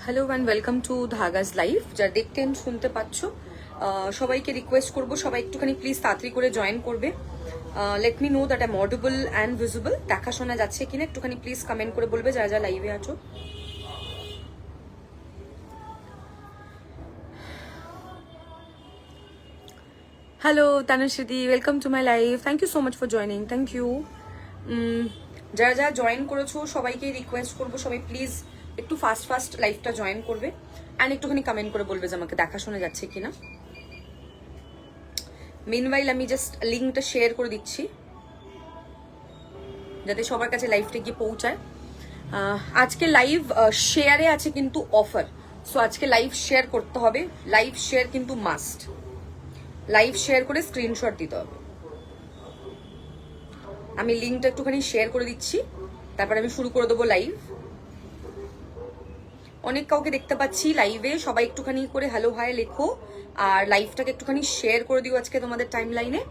Hello and welcome to Dhagas live. যারা দেখতেন শুনতে পাচ্ছ, সবাইকে রিকোয়েস্ট করবো সবাই একটুখানি প্লিজ তাড়াতাড়ি করে জয়েন করবে। Let me know that I am audible and visible. দেখা শোনা যাচ্ছে কিনা একটুখানি প্লিজ কমেন্ট করে বলবে যারা যারা লাইভে আছো। Hello Tanushree, welcome to my live. Thank you so much for joining. Thank you. যারা যারা জয়েন করেছো সবাইকে রিকোয়েস্ট করবো সবাই প্লিজ একটু ফাস্ট ফাস্ট লাইভটা জয়েন করবে অ্যান্ড একটুখানি কমেন্ট করে বলবে যে আমাকে দেখা শোনা যাচ্ছে কিনা। মিনওয়াইল আমি জাস্ট লিঙ্কটা শেয়ার করে দিচ্ছি যাতে সবার কাছে লাইভটা গিয়ে পৌঁছায়। আজকে লাইভ শেয়ারে আছে কিন্তু অফার, সো আজকে লাইভ শেয়ার করতে হবে। লাইভ শেয়ার কিন্তু মাস্ট, লাইভ শেয়ার করে স্ক্রিনশট দিতে হবে। আমি লিঙ্কটা একটুখানি শেয়ার করে দিচ্ছি, তারপর আমি শুরু করে দেবো লাইভ। অনেক কাউকে দেখতে পাচ্ছি লাইভে, সবাই একটুখানি করে হ্যালো হাই লেখো আর লাইভটাকে একটুখানি শেয়ার করে দিও আজকে তোমাদের টাইম লাইনে।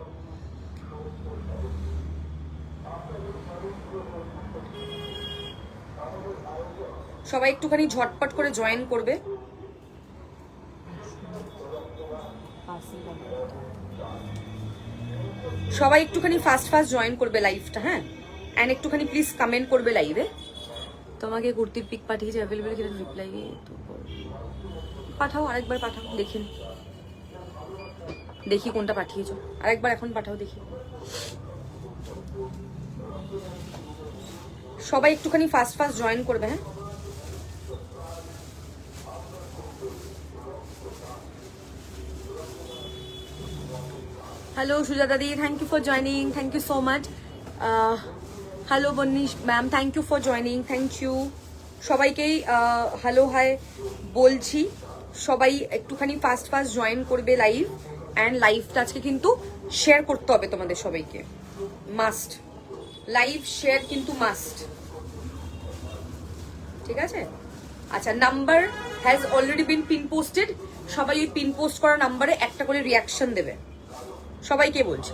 সবাই একটুখানি ঝটপট করে জয়েন করবে। সবাই একটুখানি ফাস্ট ফাস্ট জয়েন করবে লাইভটা, হ্যাঁ, অ্যান্ড একটুখানি প্লিজ কমেন্ট করবে লাইভে। তোমাকে কুর্তির পিক পাঠিয়েছি, অ্যাভেলেবেল কিনা রিপ্লাই পাঠাও, আরেকবার পাঠাও দেখি কোনটা পাঠিয়েছো, আরেকবার এখন পাঠাও দেখি। সবাই একটুখানি ফাস্ট ফাস্ট জয়েন করবে, হ্যাঁ। হ্যালো সুজাতা দি, thank you for joining, thank you so much. Hello বন্নিশ ma'am, thank you for joining, thank you. সবাইকেই হ্যালো হাই বলছি, সবাই একটুখানি ফাস্ট ফাস্ট জয়েন করবে লাইভ, অ্যান্ড লাইভটা আজকে কিন্তু শেয়ার করতে হবে তোমাদের সবাইকে, মাস্ট। লাইভ শেয়ার কিন্তু মাস্ট, ঠিক আছে? আচ্ছা, number has already been pin posted. সবাই ওই পিন পোস্ট করা নাম্বারে একটা করে রিয়াকশন দেবে। সবাইকে বলছে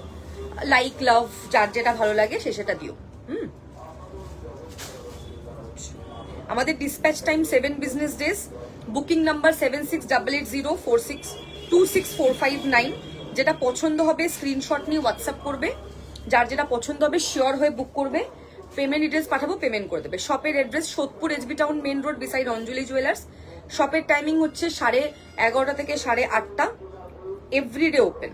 লাইক লাভ যার যেটা ভালো লাগে সে সেটা দিও। আমাদের dispatch time 7 business days. Booking number 768804626459। যেটা পছন্দ হবে স্ক্রিনশট নিয়ে হোয়াটসঅ্যাপ করবে, যার যেটা পছন্দ হবে শিওর হয়ে বুক করবে। পেমেন্ট ডিটেলস পাঠাবো, পেমেন্ট করে দেবে। শপের address Sodepur SB town main road beside Anjali jewellers. শপের টাইমিং হচ্ছে 11:30 থেকে 8:30, এভরিডে ওপেন।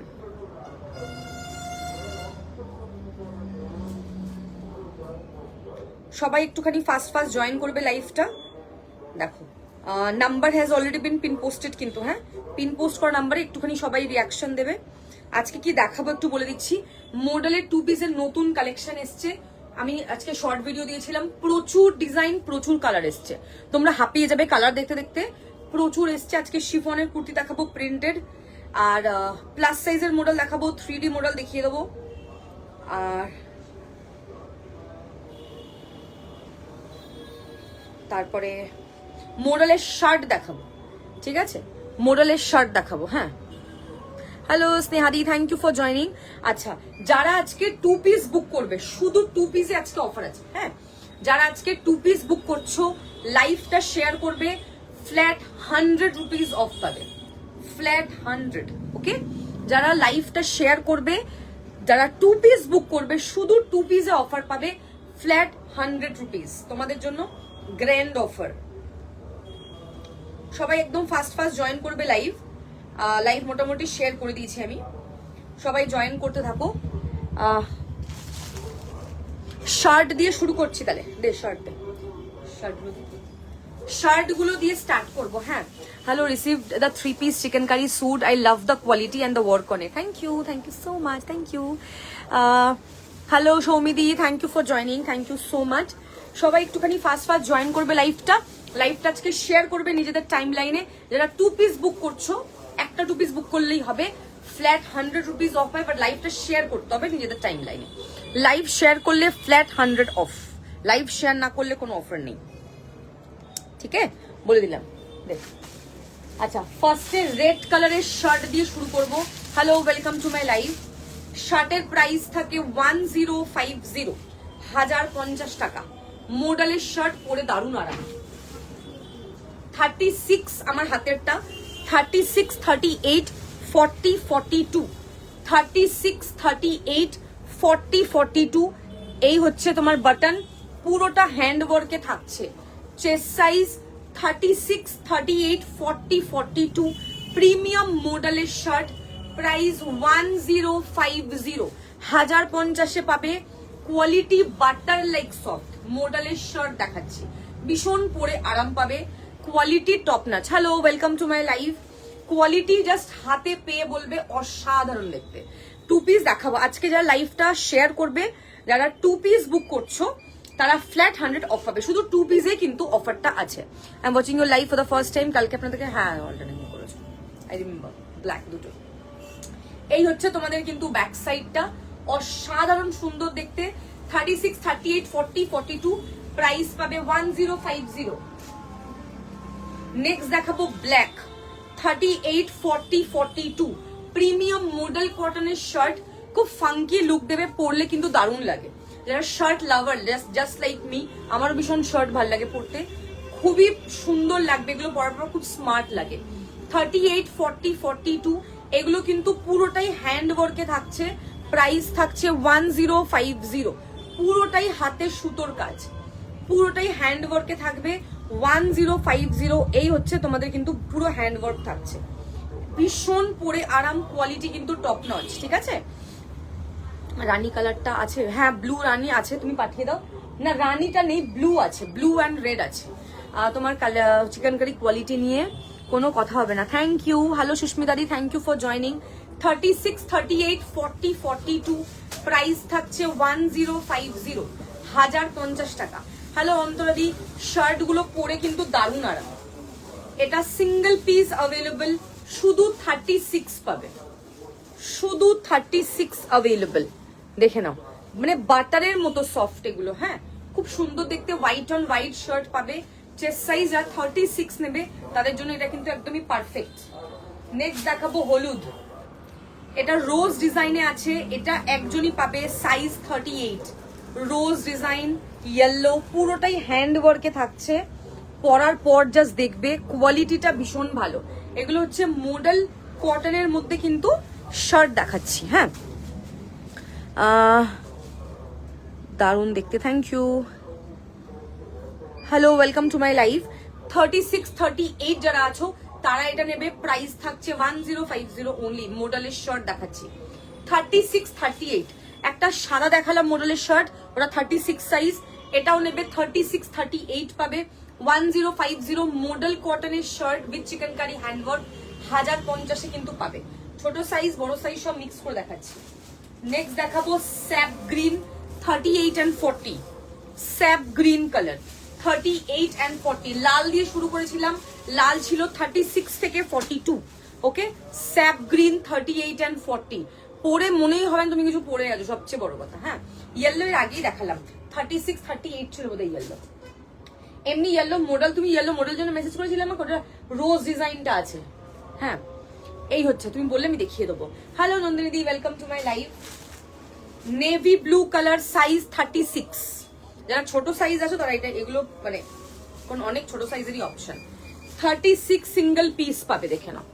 সবাই একটুখানি ফাস্ট ফাস্ট জয়েন করবে লাইভটা। দেখো number has already been pin posted কিন্তু, হ্যাঁ, পিন পোস্ট করা নাম্বারে একটুখানি সবাই রিয়াকশন দেবে। আজকে কি দেখাবো একটু বলে দিচ্ছি। মডেলের 2 পিসের নতুন কালেকশন এসছে। আমি আজকে শর্ট ভিডিও দিয়েছিলাম, প্রচুর ডিজাইন প্রচুর কালার এসছে, তোমরা হাঁপিয়ে যাবে কালার দেখতে দেখতে। প্রচুর এসছে। আজকে শিফনের কুর্তি দেখাবো প্রিন্টেড, আর প্লাস সাইজের মডেল দেখাবো, 3D মডেল দেখিয়ে দেবো, আর তারপরে মোডালের শার্ট দেখাবো, ঠিক আছে? মোডালের শার্ট দেখাবো, হ্যাঁ। হ্যালো স্নেহাদি, থ্যাংক ইউ ফর জয়নিং। আচ্ছা, যারা আজকে 2 পিস বুক করবে, শুধু 2 পিসে আজকে অফার আছে, হ্যাঁ। যারা আজকে 2 পিস বুক করছো, লাইভটা শেয়ার করবে, ফ্ল্যাট 100 রুপিস অফ পাবে, ফ্ল্যাট 100, ওকে? যারা লাইভটা শেয়ার করবে, যারা 2 পিস বুক করবে, শুধু 2 পিসে অফার পাবে, ফ্ল্যাট 100 রুপিস তোমাদের জন্য গ্র্যান্ড অফার। সবাই একদম ফাস্ট ফাস্ট জয়েন করবে লাইভ। লাইভ মোটামুটি শেয়ার করে দিয়েছি আমি, সবাই জয়েন করতে থাকো। শার্ট দিয়ে শুরু করছি তাহলে, দে শার্টগুলো দিয়ে স্টার্ট করবো, হ্যাঁ। Hello, received the 3 piece chikankari suit, I love the quality and the work on it. Thank you so much, thank you. Hello সৌমিদি, thank you for joining, thank you so much. সবাই একটুখানি fast fast join করবে লাইভটা আজকে share করবে নিজেদের time লাইনে। যারা 2 পিস বুক করছো, একটা 2 পিস বুক করলেই হবে, ফ্ল্যাট 100 রুপিস অফ হয়, বাট লাইভটা শেয়ার করতে হবে নিজেদের টাইম লাইনে। লাইভ শেয়ার করলে ফ্ল্যাট 100 অফ, লাইভ শেয়ার না করলে কোনো অফার নেই, ঠিক আছে? বলে দিলাম, দেখ। আচ্ছা, ফার্স্টে রেড কালারের শার্ট দিয়ে শুরু করব। Hello, welcome to my live. শার্টের প্রাইস থাকে 1050, 1050 টাকা। মডেলের শার্ট পরে দারুণ আরাম। 36 আমার হাতেরটা, 36, 38, 40, 42, 36, 38, 40, 42। এই হচ্ছে তোমার বাটন, পুরোটা হ্যান্ড ওয়ার্কে থাকছে। চেস্ট সাইজ 36, 38, 40, 42, প্রিমিয়াম মডেলের শার্ট, প্রাইস 1050, 1050 পাবে। কোয়ালিটি বাটার লাইক সফট মডেলের শার্ট দেখাচ্ছি, ভীষণ পরে আরাম পাবে, কোয়ালিটি টপ নাচ। Hello, welcome to my live. Quality just হাতে পেয়ে বলবে অসাধারণ দেখতে। 2 পিস দেখাবো আজকে, যারা লাইভটা শেয়ার করবে, যারা 2 পিস বুক করছো তারা ফ্ল্যাট 100 অফ পাবে, শুধু 2 পিসে কিন্তু অফারটা আছে। I am watching your live for the first time. কালকে আপনাদেরকে হ্যাঁ অল্টারনেটিভ করেছো, আই রিমেম্বার, ব্ল্যাক দুটো। এই হচ্ছে তোমাদের কিন্তু ব্যাক সাইডটা, অসাধারণ সুন্দর দেখতে। 36, 38, 40, 42, প্রাইস পাবে 1050। নেক্সট দেখাবো ব্ল্যাক, 38, 40, 42, প্রিমিয়াম মডেল কটনের শার্ট, খুব ফাঙ্কি লুক দেবে, পরলে কিন্তু দারুণ লাগে। যারা শার্ট লাভার জাস্ট লাইক মি, আমারও ভীষণ শার্ট ভালো লাগে পরতে, খুবই সুন্দর লাগবে এগুলো পরার পর, খুব স্মার্ট লাগে। 38, 40, 42, এগুলো কিন্তু পুরোটাই হ্যান্ড ওয়ার্কে থাকছে, প্রাইস থাকছে 1050, পুরোটাই হাতে সুতোর কাজ, পুরোটাই হ্যান্ড ওয়ার্কে থাকবে 1050। এই হচ্ছে তোমাদের কিন্তু পুরো হ্যান্ড ওয়ার্ক থাকছে, ভীষণ পরে আরাম, কোয়ালিটি কিন্তু টপ নচ। ঠিক আছে, রানী কালারটা আছে, হ্যাঁ ব্লু রানী আছে, তুমি পাঠিয়ে দাও না। রানীটা নেই, ব্লু আছে, ব্লু অ্যান্ড রেড আছে। তোমার চিকেন কারি কোয়ালিটি নিয়ে কোনো কথা হবে না। Thank you. হ্যালো সুস্মিতাদি, thank you for joining. 36, 38, 40, 42, price থাকছে 1050, 1050 টাকা। হ্যালো অন্তরাদি, শার্ট গুলো পরে কিন্তু দারুণ আরাম। এটা সিঙ্গেল পিস অ্যাভেলেবল, শুধু 36 পাবে, শুধু 36 অ্যাভেলেবল। দেখে নাও, মানে বাটারের মতো সফট এগুলো, হ্যাঁ খুব সুন্দর দেখতে। হোয়াইট অন হোয়াইট শার্ট পাবে। চেস্ট সাইজ আর 36 নেবে তাদের জন্য এটা কিন্তু একদমই পারফেক্ট। নেক্সট দেখাবো হলুদ, এটা রোজ ডিজাইনে আছে, এটা একজনই পাবে, সাইজ 38, রোজ ডিজাইন, ইয়েলো, পুরোটাই হ্যান্ড ওয়ার্কে থাকছে, পরার পর জাস্ট দেখবে কোয়ালিটিটা ভীষণ ভালো। এগুলো হচ্ছে মডেল কটনের মধ্যে কিন্তু শার্ট দেখাচ্ছি, হ্যাঁ দারুণ দেখতে। Thank you. Hello, welcome to my live. 36, 38 যারা আছো তারা এটা নেবে, প্রাইস থাকছে 1050 অনলি। মডেলের শার্ট দেখাচ্ছি 36, 38, একটা সাদা দেখালাম মডেলের শার্ট, ওটা 36 সাইজ, এটাও নেবে 36, 38 পাবে 1050। মডেল কটনের shirt with chikankari handwork 1050 কিন্তু পাবে। ছোট সাইজ বড় সাইজ সব মিক্স করে দেখাচ্ছি। নেক্সট দেখাবো sap green, 38 and 40, sap green colour, 38 and 40, লাল দিয়ে শুরু করেছিলাম, লাল ছিল 36 থেকে 42, ওকে। স্যাপ গ্রিন 38 and 40, পরে মনেই হবে তুমি কিছু পরে গেছো, সবচেয়ে বড় কথা। হ্যাঁ, ইয়েলো এর আগেই দেখালাম, 36, 38 ছিল বোধহয় ইয়েলো। এমনি ইয়েলো মডেল, তুমি ইয়েলো মডেল জন্য মেসেজ করেছিলাম, ওটা রোজ ডিজাইনটা আছে, হ্যাঁ এই হচ্ছে, তুমি বললে আমি দেখিয়ে দেবো। Hello Nandini the, welcome to my live. Navy blue colour, size 36, যারা ছোট সাইজ আছে তারা এটা, এগুলো মানে কোন অনেক ছোট সাইজেরই অপশন। 36 সিঙ্গেল পিস পাবে, দেখে নাও,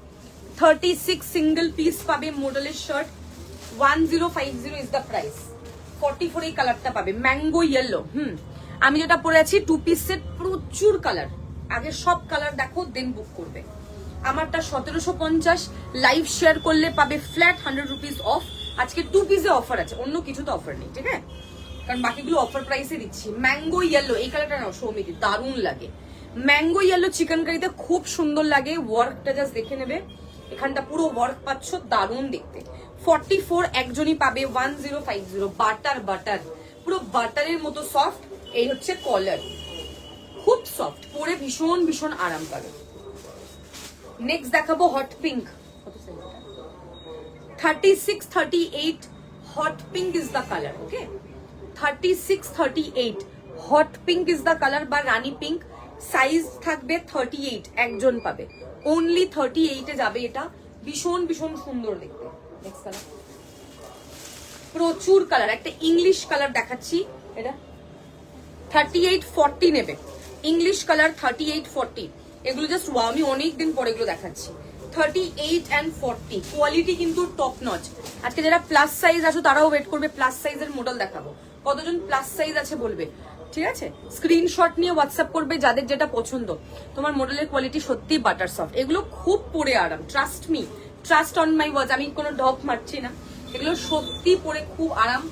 36 সিঙ্গেল পিস পাবে মডেলের শার্ট, 1050 ইজ দ্য প্রাইস। 44 এই কালারটা পাবে, ম্যাঙ্গো ইয়েলো। আমি যেটা পরে আছি 2 পিস সেট, প্রচুর কালার, আগে সব কালার দেখো দেন বুক করবে। আমারটা 1750, লাইভ শেয়ার করলে পাবে ফ্ল্যাট 100 রুপিস অফ। আজকে 2 পিসে অফার আছে, অন্য কিছু তো অফার নেই, ঠিক আছে, কারণ বাকিগুলো অফার প্রাইসে দিচ্ছি। ম্যাঙ্গো ইয়েলো, এই কালারটা নাও সৌমিতি, দারুণ লাগে। ম্যাঙ্গো ইয়েলো চিকেন কারিতে খুব সুন্দর লাগে, ওয়ার্কটা জাস্ট দেখে নেবে, এখানটা পুরো ওয়ার্ক পাচ্ছ, দারুণ দেখতে। 44 একজনই পাবে, 1050, বাটার বাটার, পুরো বাটারের মতো সফট। এই হচ্ছে কলার, খুব সফট, পরে ভীষণ ভীষণ আরাম পাবে। নেক্সট দেখাবো hot pink, 36, 38, hot pink is the color, okay? 36, 38, hot pink is the color বা রানী পিঙ্ক, সাইজ থাকবে 38, একজন পাবে, only 38 এ যাবে এটা, ভীষণ ভীষণ সুন্দর দেখতে। নেক্সট কালার, প্রচুর কালার, একটা ইংলিশ কালার দেখাচ্ছি, এটা 38, 40 নেবে, ইংলিশ কালার 38, 40, এগুলো জাস্ট ওয়াও, আমি অনেকদিন পরে এগুলো দেখাচ্ছি। 38 and 40 কোয়ালিটি কিন্তু টপ নচ। আজকে যারা প্লাস সাইজ আছো তারাও ওয়েট করবে, প্লাস সাইজের মডেল দেখাবো। কতজন প্লাস সাইজ আছে বলবে, ঠিক আছে? স্ক্রিনশট নিয়ে হোয়াটসঅ্যাপ করবে যাদের যেটা পছন্দ। তোমার মডেলের কোয়ালিটি সত্যি বাটার সফট, এগুলো খুব পরে আরাম, trust me, trust on my words, আমি কোনো ঢপ মারছি না, এগুলো সত্যি পরে খুব আরাম,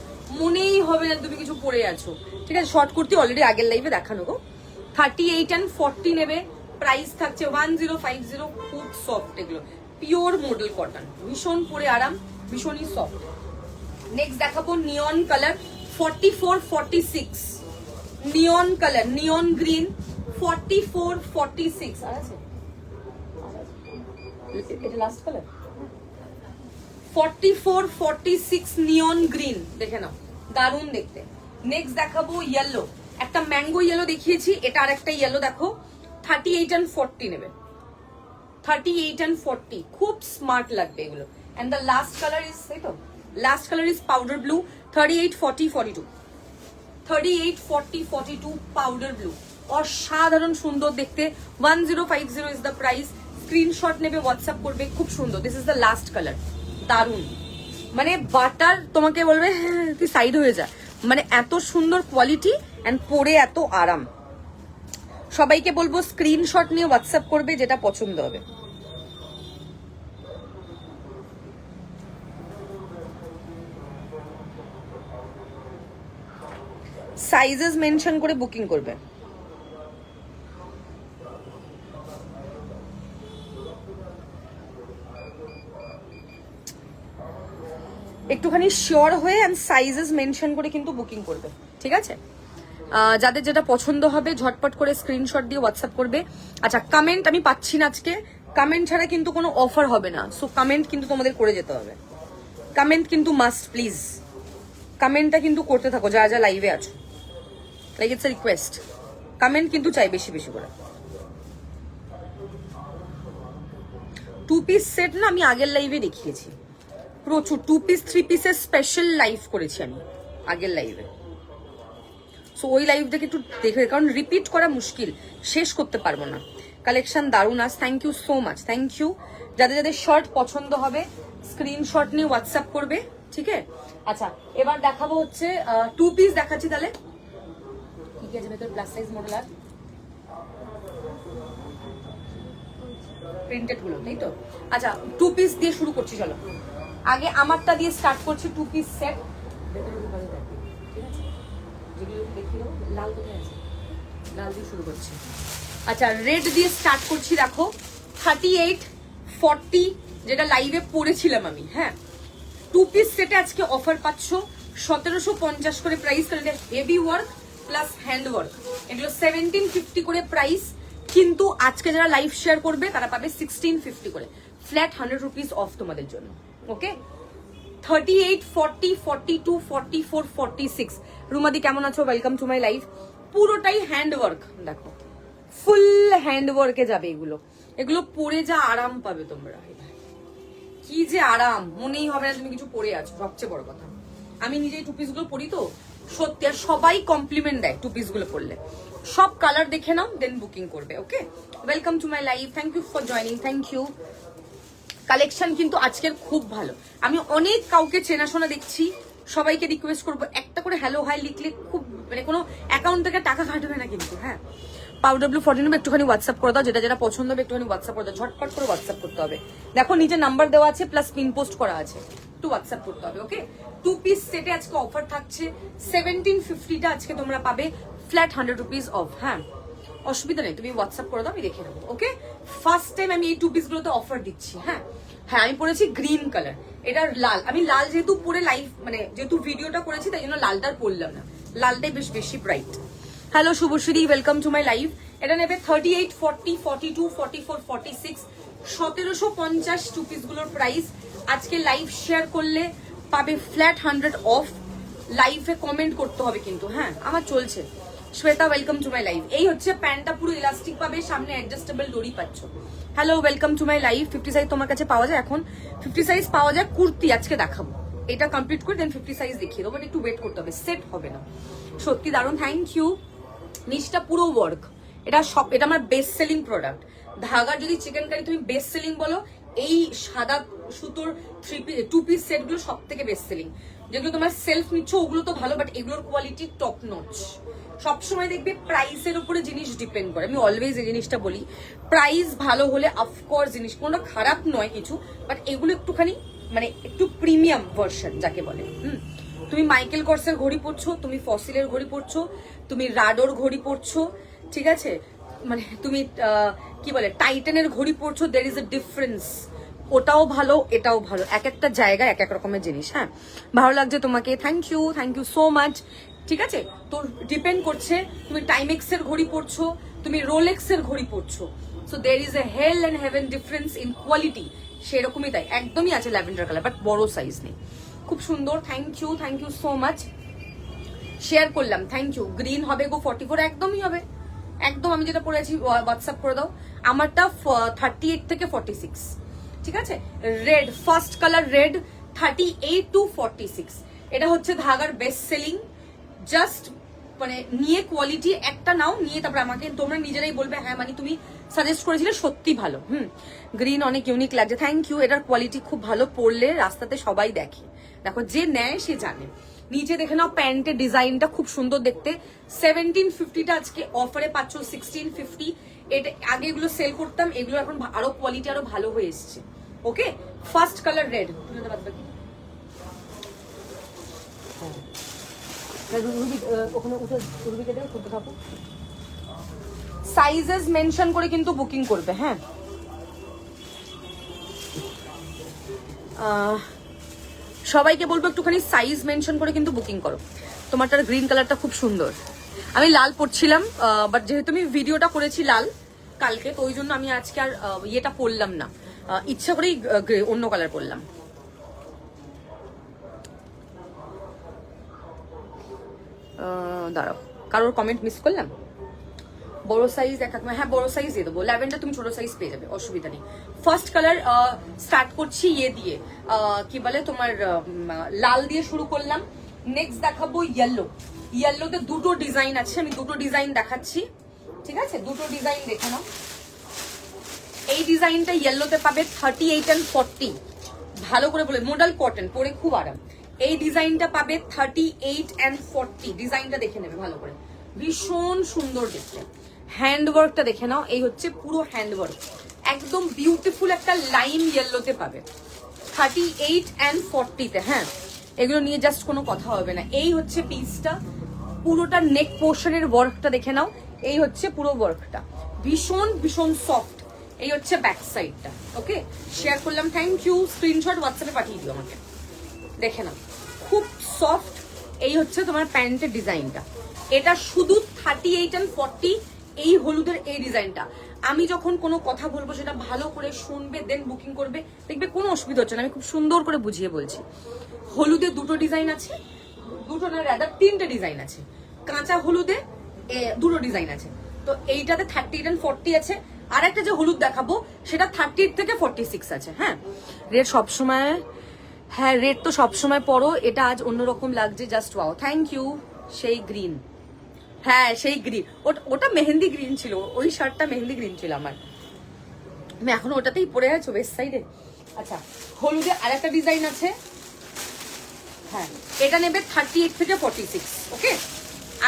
মনেই হবে না তুমি কিছু পরে আছো, ঠিক আছে? শর্ট কুর্তি অলরেডি আগের লাইভে দেখানো গো। 38 and 40 নেবে, প্রাইস থাকছে 1050। খুব সফট, এগুলো পিওর মডেল কটন, ভীষণ পরে আরাম, ভীষণই সফট। নেক্সট দেখাবো নিয়ন কালার 44 46, নিয়ন কালার, নিয়ন গ্রিন 44 46 আর আছে, এটা লাস্ট কালার 44 46 নিয়ন গ্রিন, দেখে নাও দারুণ দেখতে। নেক্সট দেখাবো ইয়েলো, একটা ম্যাঙ্গো ইয়েলো দেখিয়েছি, এটা আর একটা ইয়েলো দেখো 38 and 40 নেবে, 38 and 40 খুব স্মার্ট লাগবে এগুলো। And the last colour is, এই তো last colour is powder blue 38 40 42, 38 40 42 powder blue, অসাধারণ সুন্দর দেখতে। 1050 ইজ দ্য প্রাইস। স্ক্রিনশট নেবে, হোয়াটসঅ্যাপ করবে, খুব সুন্দর। This is the last colour, দারুন, মানে বাটার, তোমাকে বলবে তুই সাইড হয়ে যা, মানে এত সুন্দর কোয়ালিটি এন্ড পরে এত আরাম। সবাইকে বলবো স্ক্রিনশট নিয়ে হোয়াটসঅ্যাপ করবে যেটা পছন্দ হবে। সাইজেস মেনশন করে বুকিং করবে। একটুখানি শিওর হয়ে এন্ড সাইজেস মেনশন করে কিন্তু বুকিং করবে, ঠিক আছে? যাদের যেটা পছন্দ হবে ঝটপট করে স্ক্রিনশট দিয়ে হোয়াটসঅ্যাপ করবে। আচ্ছা, কমেন্ট আমি পাচ্ছি না আজকে, কমেন্ট ছাড়া কিন্তু কোনো অফার হবে না, সো কমেন্ট কিন্তু তোমাদের করে যেতে হবে, কমেন্ট কিন্তু মাস্ট, প্লিজ কমেন্টটা কিন্তু করতে থাকো যারা যা লাইভে আছো, like it's a request, comment কিন্তু চাই বেশি বেশি করে। 2 পিস সেট না আমি আগের লাইভে দেখিয়েছি, প্রচুর 2 পিস 3 পিসের স্পেশাল লাইভ করেছি আমি আগের লাইভে, সো ওই লাইভটাকে একটু দেখে, কারণ রিপিট করা মুশকিল, শেষ করতে পারবো না। কালেকশন দারুণ আস, thank you so much, thank you. যাদের যাদের শার্ট পছন্দ হবে স্ক্রিনশট নিয়ে হোয়াটসঅ্যাপ করবে, ঠিক আছে? আচ্ছা, এবার দেখাবো হচ্ছে 2 পিস দেখাচ্ছি, তাহলে কি কি আছে ভেতর, প্লাস সাইজ মডেল আর প্রিন্টেড গুলো, তাই তো? আচ্ছা, 2 পিস দিয়ে শুরু করছি, চলো আগে আমারটা দিয়ে স্টার্ট করছি। 2 পিস সেট, ঠিক আছে? যেগুলো দেখিয়ে দাও, লাল কোথায় আছে, লাল দিয়ে শুরু করছি। আচ্ছা, রেড দিয়ে স্টার্ট করছি, দেখো 38 40 যেটা লাইভে পড়েছিলাম আমি, হ্যাঁ। 2 পিস সেটে আজকে অফার পাচ্ছ 1750 করে প্রাইস, কারণ এটা heavy work plus hand work, এগুলো 1750 করে প্রাইস, কিন্তু আজকে যারা লাইভ শেয়ার করবে তারা পাবে 1650 করে, ফ্ল্যাট 100 রুপিস অফ তোমাদের জন্য, ওকে? 38 40 42 44 46। রুমাদি কেমন আছো? Welcome to my live. পুরোটাই হ্যান্ড ওয়ার্ক, দেখো ফুল হ্যান্ড ওয়ার্কে যাবে এগুলো, এগুলো পরে যা আরাম পাবে তোমরা, কি যে আরাম, মনেই হবে না তুমি কিছু পরে আছো। সবচেয়ে বড় কথা, আমি নিজেই 2 পিস গুলো পরি তো সত্যি, আর সবাই কমপ্লিমেন্ট দেয় 2 পিস গুলো পরলে। সব কালার দেখে নাও, দেন বুকিং করবে, okay? Welcome to my live, thank you for joining, thank you. Collection কিন্তু আজকের খুব ভালো, আমি অনেক কাউকে চেনাশোনা দেখছি, সবাইকে রিকোয়েস্ট করবো একটা করে হ্যালো হাই লিখলে, খুব মানে কোনো অ্যাকাউন্ট থেকে টাকা কাটবে না কিন্তু, হ্যাঁ। পাউডার ব্লু 14 একটুখানি হোয়াটসঅ্যাপ করে দাও, যেটা যেটা পছন্দ হবে একটুখানি হোয়াটসঅ্যাপ করে দাও, ঝটপট করে হোয়াটসঅ্যাপ করতে হবে। দেখো নিচে নাম্বার দেওয়া আছে, প্লাস পিন পোস্ট করা আছে, একটু হোয়াটসঅ্যাপ করতে হবে, ওকে? 2 পিস সেটে আজকে অফার থাকছে 1750টা আজকে তোমরা পাবে ফ্ল্যাট 100 রুপিস অফ, হ্যাঁ। অসুবিধা নেই, তুমি হোয়াটসঅ্যাপ করে দাও, আমি দেখে নেবো, ওকে? ফার্স্ট টাইম আমি এই 2 পিস গুলোতে অফার দিচ্ছি, হ্যাঁ। হ্যাঁ, আমি পরেছি গ্রিন কালার, এটা লাল, আমি লাল যেহেতু পরে লাইভ মানে যেহেতু ভিডিওটা করেছি তাই জন্য লালটার পরলাম না, লালটাই বেশ বেশি bright. Hello Subhashree, welcome to my live. এটা নেবে 38 40 42 44 46, 1750 2 পিস গুলোর প্রাইস। আজকে লাইভ শেয়ার করলে পাবে ফ্ল্যাট 100 অফ। লাইভে কমেন্ট করতে হবে কিন্তু, হ্যাঁ। আমার চলছে। Shweta, welcome to my live. এই হচ্ছে প্যান্টটা, পুরো ইলাস্টিক পাবে, সামনে অ্যাডজাস্টেবল দড়ি পাচ্ছ। Hello, welcome to my live. 50 size তোমার কাছে পাওয়া যায় এখন, 50 সাইজ পাওয়া যায়। কুর্তি আজকে দেখাবো, এটা কমপ্লিট করে দেন 50 সাইজ দেখিয়ে দেবো, বাট একটু ওয়েট করতে হবে, সেট হবে না। সত্যি দারুণ, থ্যাংক ইউ। নিচটা পুরো ওয়ার্ক, এটা সব, এটা আমার বেস্ট সেলিং প্রোডাক্ট। ধাগার যদি চিকেন কারি তুমি বেস্ট সেলিং বলো, এই সাদা সুতোর 2 পিস সেট গুলো সব থেকে বেস্ট সেলিং। যেগুলো তোমার সেলফ নিচ্ছ ওগুলো তো ভালো, বাট এগুলোর কোয়ালিটি টপ নচ। সবসময় দেখবে প্রাইসের উপরে জিনিস ডিপেন্ড করে, আমি অলওয়েজ এই জিনিসটা বলি। প্রাইস ভালো হলে অফকোর্স জিনিস কোনো খারাপ নয় কিছু, বাট এগুলো একটুখানি মানে একটু প্রিমিয়াম ভার্সন যাকে বলে। তুমি মাইকেল কর্সের ঘড়ি পরছো, তুমি ফসিলের ঘড়ি পরছো, তুমি রাডোর ঘড়ি পরছো, ঠিক আছে, মানে তুমি কি বলে টাইটানের ঘড়ি পরছো, দের ইজ এ ডিফারেন্স। ওটাও ভালো এটাও ভালো, এক একটা জায়গায় এক এক রকমের জিনিস। হ্যাঁ, ভালো লাগছে তোমাকে, থ্যাংক ইউ সো মাচ। ঠিক আছে, তোর ডিপেন্ড করছে তুমি টাইমেক্স এর ঘড়ি পরছো, তুমি রোলেক্স এর ঘড়ি পরছো। So there is a hell and heaven difference in quality. সেরকমই তাই, একদমই আছে ল্যাভেন্ডার কালার, বাট বড় সাইজ নেই। খুব সুন্দর, thank you so much. Share করলাম, থ্যাংক ইউ। গ্রিন হবে গো 44, একদমই হবে, একদম। আমি যেটা পরে আছি হোয়াটসঅ্যাপ করে দাও। আমারটা 38 থেকে 46, ঠিক আছে। Red, first colour red, 38 to 46। এটা হচ্ছে ধাগার বেস্ট সেলিং। জাস্ট মানে নিয়ে কোয়ালিটি একটা নাও, নিয়ে তারপরে আমাকে তোমরা নিজেরাই বলবে হ্যাঁ মানে তুমি সাজেস্ট করেছিলে সত্যি ভালো। গ্রিন অনেক ইউনিক লাগছে, থ্যাংক ইউ। এটার কোয়ালিটি খুব ভালো, পরলে রাস্তাতে সবাই দেখে। দেখো যে নেয় সে জানে। নিচে দেখে নাও প্যান্টের ডিজাইনটা খুব সুন্দর দেখতে। 1750টা আজকে অফারে পাচ্ছ 1650। এটা আগে এগুলো সেল করতাম, এগুলো এখন আরো কোয়ালিটি আরো ভালো হয়ে এসছে। Okay, first colour red. Sizes mention করে কিন্তু বুকিং করবে। হ্যাঁ, সবাইকে বলবো একটুখানি সাইজ মেনশন করে কিন্তু বুকিং করো। তোমারটার গ্রিন কালারটা খুব সুন্দর। আমি লাল পরছিলাম, বাট যেহেতু আমি ভিডিওটা করেছি লাল কালকে, তো ওই জন্য আমি আজকে আর ইয়েটা পরলাম না, ইচ্ছা করেই অন্য কালার পরলাম। দাঁড়াও, কারোর কমেন্ট মিস করলাম। বড় সাইজ দেখা, হ্যাঁ বড় সাইজ দিয়ে দেবো। ল্যাভেন্ডার তুমি ছোট সাইজ পেয়ে যাবে, অসুবিধা নেই। ফার্স্ট কালার স্টার্ট করছি ইয়ে দিয়ে, কি বলে তোমার লাল দিয়ে শুরু করলাম। নেক্সট দেখাবো ইয়েলো। ইয়েলোতে দুটো ডিজাইন আছে, আমি দুটো ডিজাইন দেখাচ্ছি, ঠিক আছে। দুটো ডিজাইন দেখে নাও। এই ডিজাইনটা ইয়েলোতে পাবে 38 and 40। ভালো করে বলে, মডেল কটন, পরে খুব আরাম। এই ডিজাইনটা পাবে 38 and 40। ডিজাইনটা দেখে নেবে ভালো করে, ভীষণ সুন্দর দেখতে। হ্যান্ডওয়ার্কটা দেখে নাও, এই হচ্ছে পুরো হ্যান্ডওয়ার্ক, একদম বিউটিফুল একটা লাইম ইয়েলোতে পাবে 38 and 40-তে। হ্যাঁ, এগুলো নিয়ে জাস্ট কোনো কথা হবে না। এই হচ্ছে পিসটা, পুরোটা নেক পোর্শনের ওয়ার্কটা দেখে নাও। এই হচ্ছে পুরো ওয়ার্কটা, ভীষণ ভীষণ সফট। এই হচ্ছে ব্যাক সাইডটা। ওকে, শেয়ার করলাম, থ্যাংক ইউ। স্ক্রিনশট হোয়াটসঅ্যাপে পাঠিয়ে দিও আমাকে, দেখে নাও, খুব সফট। এই হচ্ছে তোমার প্যান্টের ডিজাইনটা। এটা শুধু 38 and 40। এই হলুদের এই ডিজাইনটা, আমি যখন কোনো কথা বলবো সেটা ভালো করে শুনবে, দেন বুকিং করবে, দেখবে কোনো অসুবিধা হচ্ছে না। আমি খুব সুন্দর করে বুঝিয়ে বলছি। হলুদে দুটো ডিজাইন আছে, দুটো না রাদার তিনটে ডিজাইন আছে। কাঁচা হলুদে দুটো ডিজাইন আছে। তো এইটাতে 38 and 40 আছে। আর একটা যে হলুদ দেখাবো সেটা 38 থেকে 46 আছে। হ্যাঁ, রেড সবসময়, হ্যাঁ রেড তো সবসময় পরো, এটা আজ অন্যরকম লাগছে, জাস্ট ওয়াও, থ্যাংক ইউ। সেই গ্রিন, হ্যাঁ সেই গ্রিন, ওটা মেহেন্দি গ্রিন ছিল, ওই শার্টটা মেহেন্দি গ্রিন ছিল আমার। আমি এখনো ওটাতেই পরে আছো ওয়েস্ট সাইডে। আচ্ছা, হলুদে আর একটা ডিজাইন আছে। হ্যাঁ, এটা নেবে 38 থেকে 46। ওকে,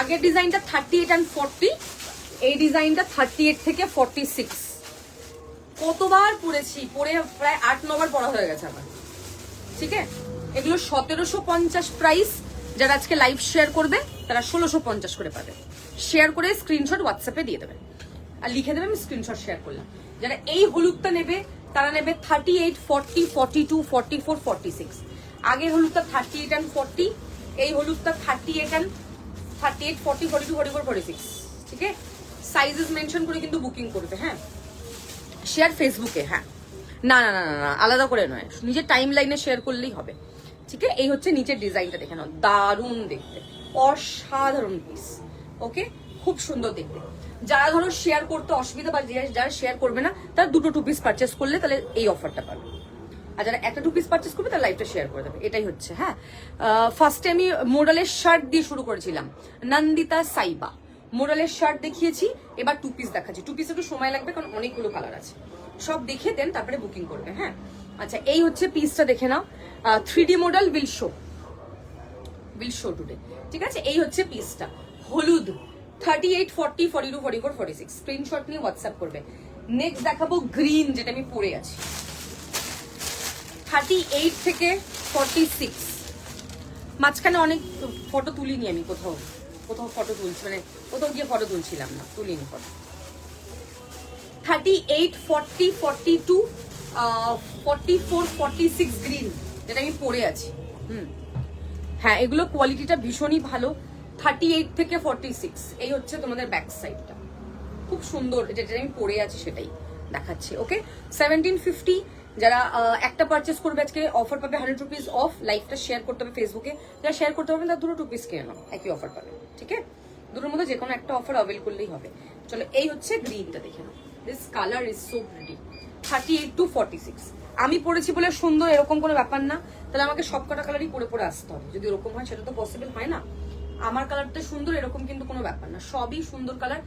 আগের ডিজাইনটা 38 and 40, এই ডিজাইনটা 38 থেকে 46। কতবার পরেছি, পরে প্রায় 8-9 বার পরা হয়ে গেছে আমার। ঠিক আছে, এগুলো 1750 প্রাইস। যারা আজকে লাইভ শেয়ার করবে তারা 1650 করে পাবে। শেয়ার করে স্ক্রিনশট হোয়াটসঅ্যাপে দিয়ে দেবে আর লিখে দেবে আমি স্ক্রিনশট শেয়ার করলাম। যারা এই হলুদটা নেবে তারা নেবে 38, 40, 42, 44, 46। আগের হলুদটা 38 and 40, এই হলুদটা 38, 40, 42, 44, 46। ঠিক আছে, সাইজেস মেনশন করে কিন্তু বুকিং করবে। হ্যাঁ, শেয়ার ফেসবুকে। হ্যাঁ, না না না না আলাদা করে নয়, নিজের টাইম লাইনে শেয়ার করলেই হবে। ঠিক আছে, এই হচ্ছে নিচের ডিজাইনটা দেখে নাও, দারুণ দেখতে, অসাধারণ পিস। ওকে, খুব সুন্দর দেখতে। যারা ধরো শেয়ার করতে অসুবিধা বা যারা শেয়ার করবে না তারা দুটো 2 পিস পারচেস করলে তাহলে এই অফারটা পাবে। আর যারা একটা 2 পিস পারচেস করবে তারা লাইভটা শেয়ার করে দেবে, এটাই হচ্ছে। হ্যাঁ, ফার্স্টে আমি মোডালের শার্ট দিয়ে শুরু করেছিলাম, নন্দিতা সাইবা। মোরালের শার্ট দেখিয়েছি, এবার টু পিস দেখাচ্ছি। টু পিস একটু সময় লাগবে কারণ অনেকগুলো কালার আছে, সব দেখে দেন তারপরে বুকিং করবে। হ্যাঁ আচ্ছা, এই হচ্ছে পিসটা দেখে নাও। 3D model will show today, ঠিক আছে। এই হচ্ছে পিসটা, হলুদ, 38, 40, 42, 44, 46। স্ক্রিনশট নিয়ে হোয়াটসঅ্যাপ করবে। নেক্সট দেখাবো গ্রিন, যেটা আমি পরে আছি, 38 থেকে 46। মাঝখানে অনেক ফটো তুলিনি আমি, কোথাও ফটো তুলছি, মানে কোথাও গিয়ে ফটো তুলছিলাম না, তুলিনি ফটো। 38, 40, 42, 44, 46 গ্রিন, যেটা আমি পরে আছি। হ্যাঁ, এগুলো কোয়ালিটিটা ভীষণই ভালো। 38 থেকে 46, এই হচ্ছে তোমাদের ব্যাক সাইডটা, খুব সুন্দর। যেটা আমি পরে আছি সেটাই দেখাচ্ছি। ওকে, 1750। যারা একটা পারচেস করবে আজকে অফার পাবে 100 রুপিস অফ। লাইভটা শেয়ার করতে হবে ফেসবুকে, যারা শেয়ার করতে পারবেন তারা দুটো 2 পিস কিনে নাও, একই অফার পাবে। ঠিক আছে, দুটোর মধ্যে যে কোনো একটা অফার অ্যাভেল করলেই হবে। চলো, এই হচ্ছে গ্রিনটা দেখে নাও। This colour is so pretty. 38 to 46 আমি পরেছি বলে সুন্দর এরকম কোনো ব্যাপার না, তাহলে আমাকে সব কটা কালারই পরে আসতে হবে। যদি এরকম হয় সেটা তো পসিবল হয় না। আমার কালারটা সুন্দর এরকম কিন্তু কোনো ব্যাপার না, সবই সুন্দর কালার,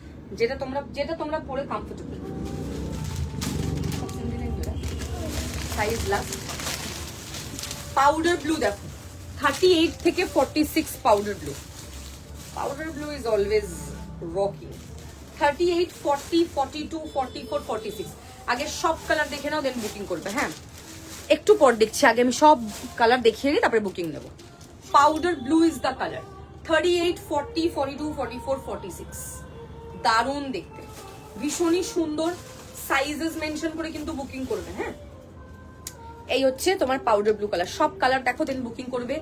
যেটা তোমরা পরে comfortable. Size last. Powder blue দেখো, 38 থেকে 46 powder blue. Powder blue is always rocking. 38, 40, 42, 44, 46। আগে সব কালার দেখে নাও, দেন বুকিং করবে। হ্যাঁ, একটু পর দেখছি, আগে আমি সব কালার দেখিয়ে নিই, তারপরে বুকিং নেবো। Powder blue is the colour. 38, 40, 42, 44, 46। দারুণ দেখতে, ভীষণই সুন্দর। সাইজেস মেনশন করে কিন্তু বুকিং করবে। হ্যাঁ, এই হচ্ছে তোমার পাউডার ব্লু কালার। সব কালার দেখো, দেন বুকিং করবে।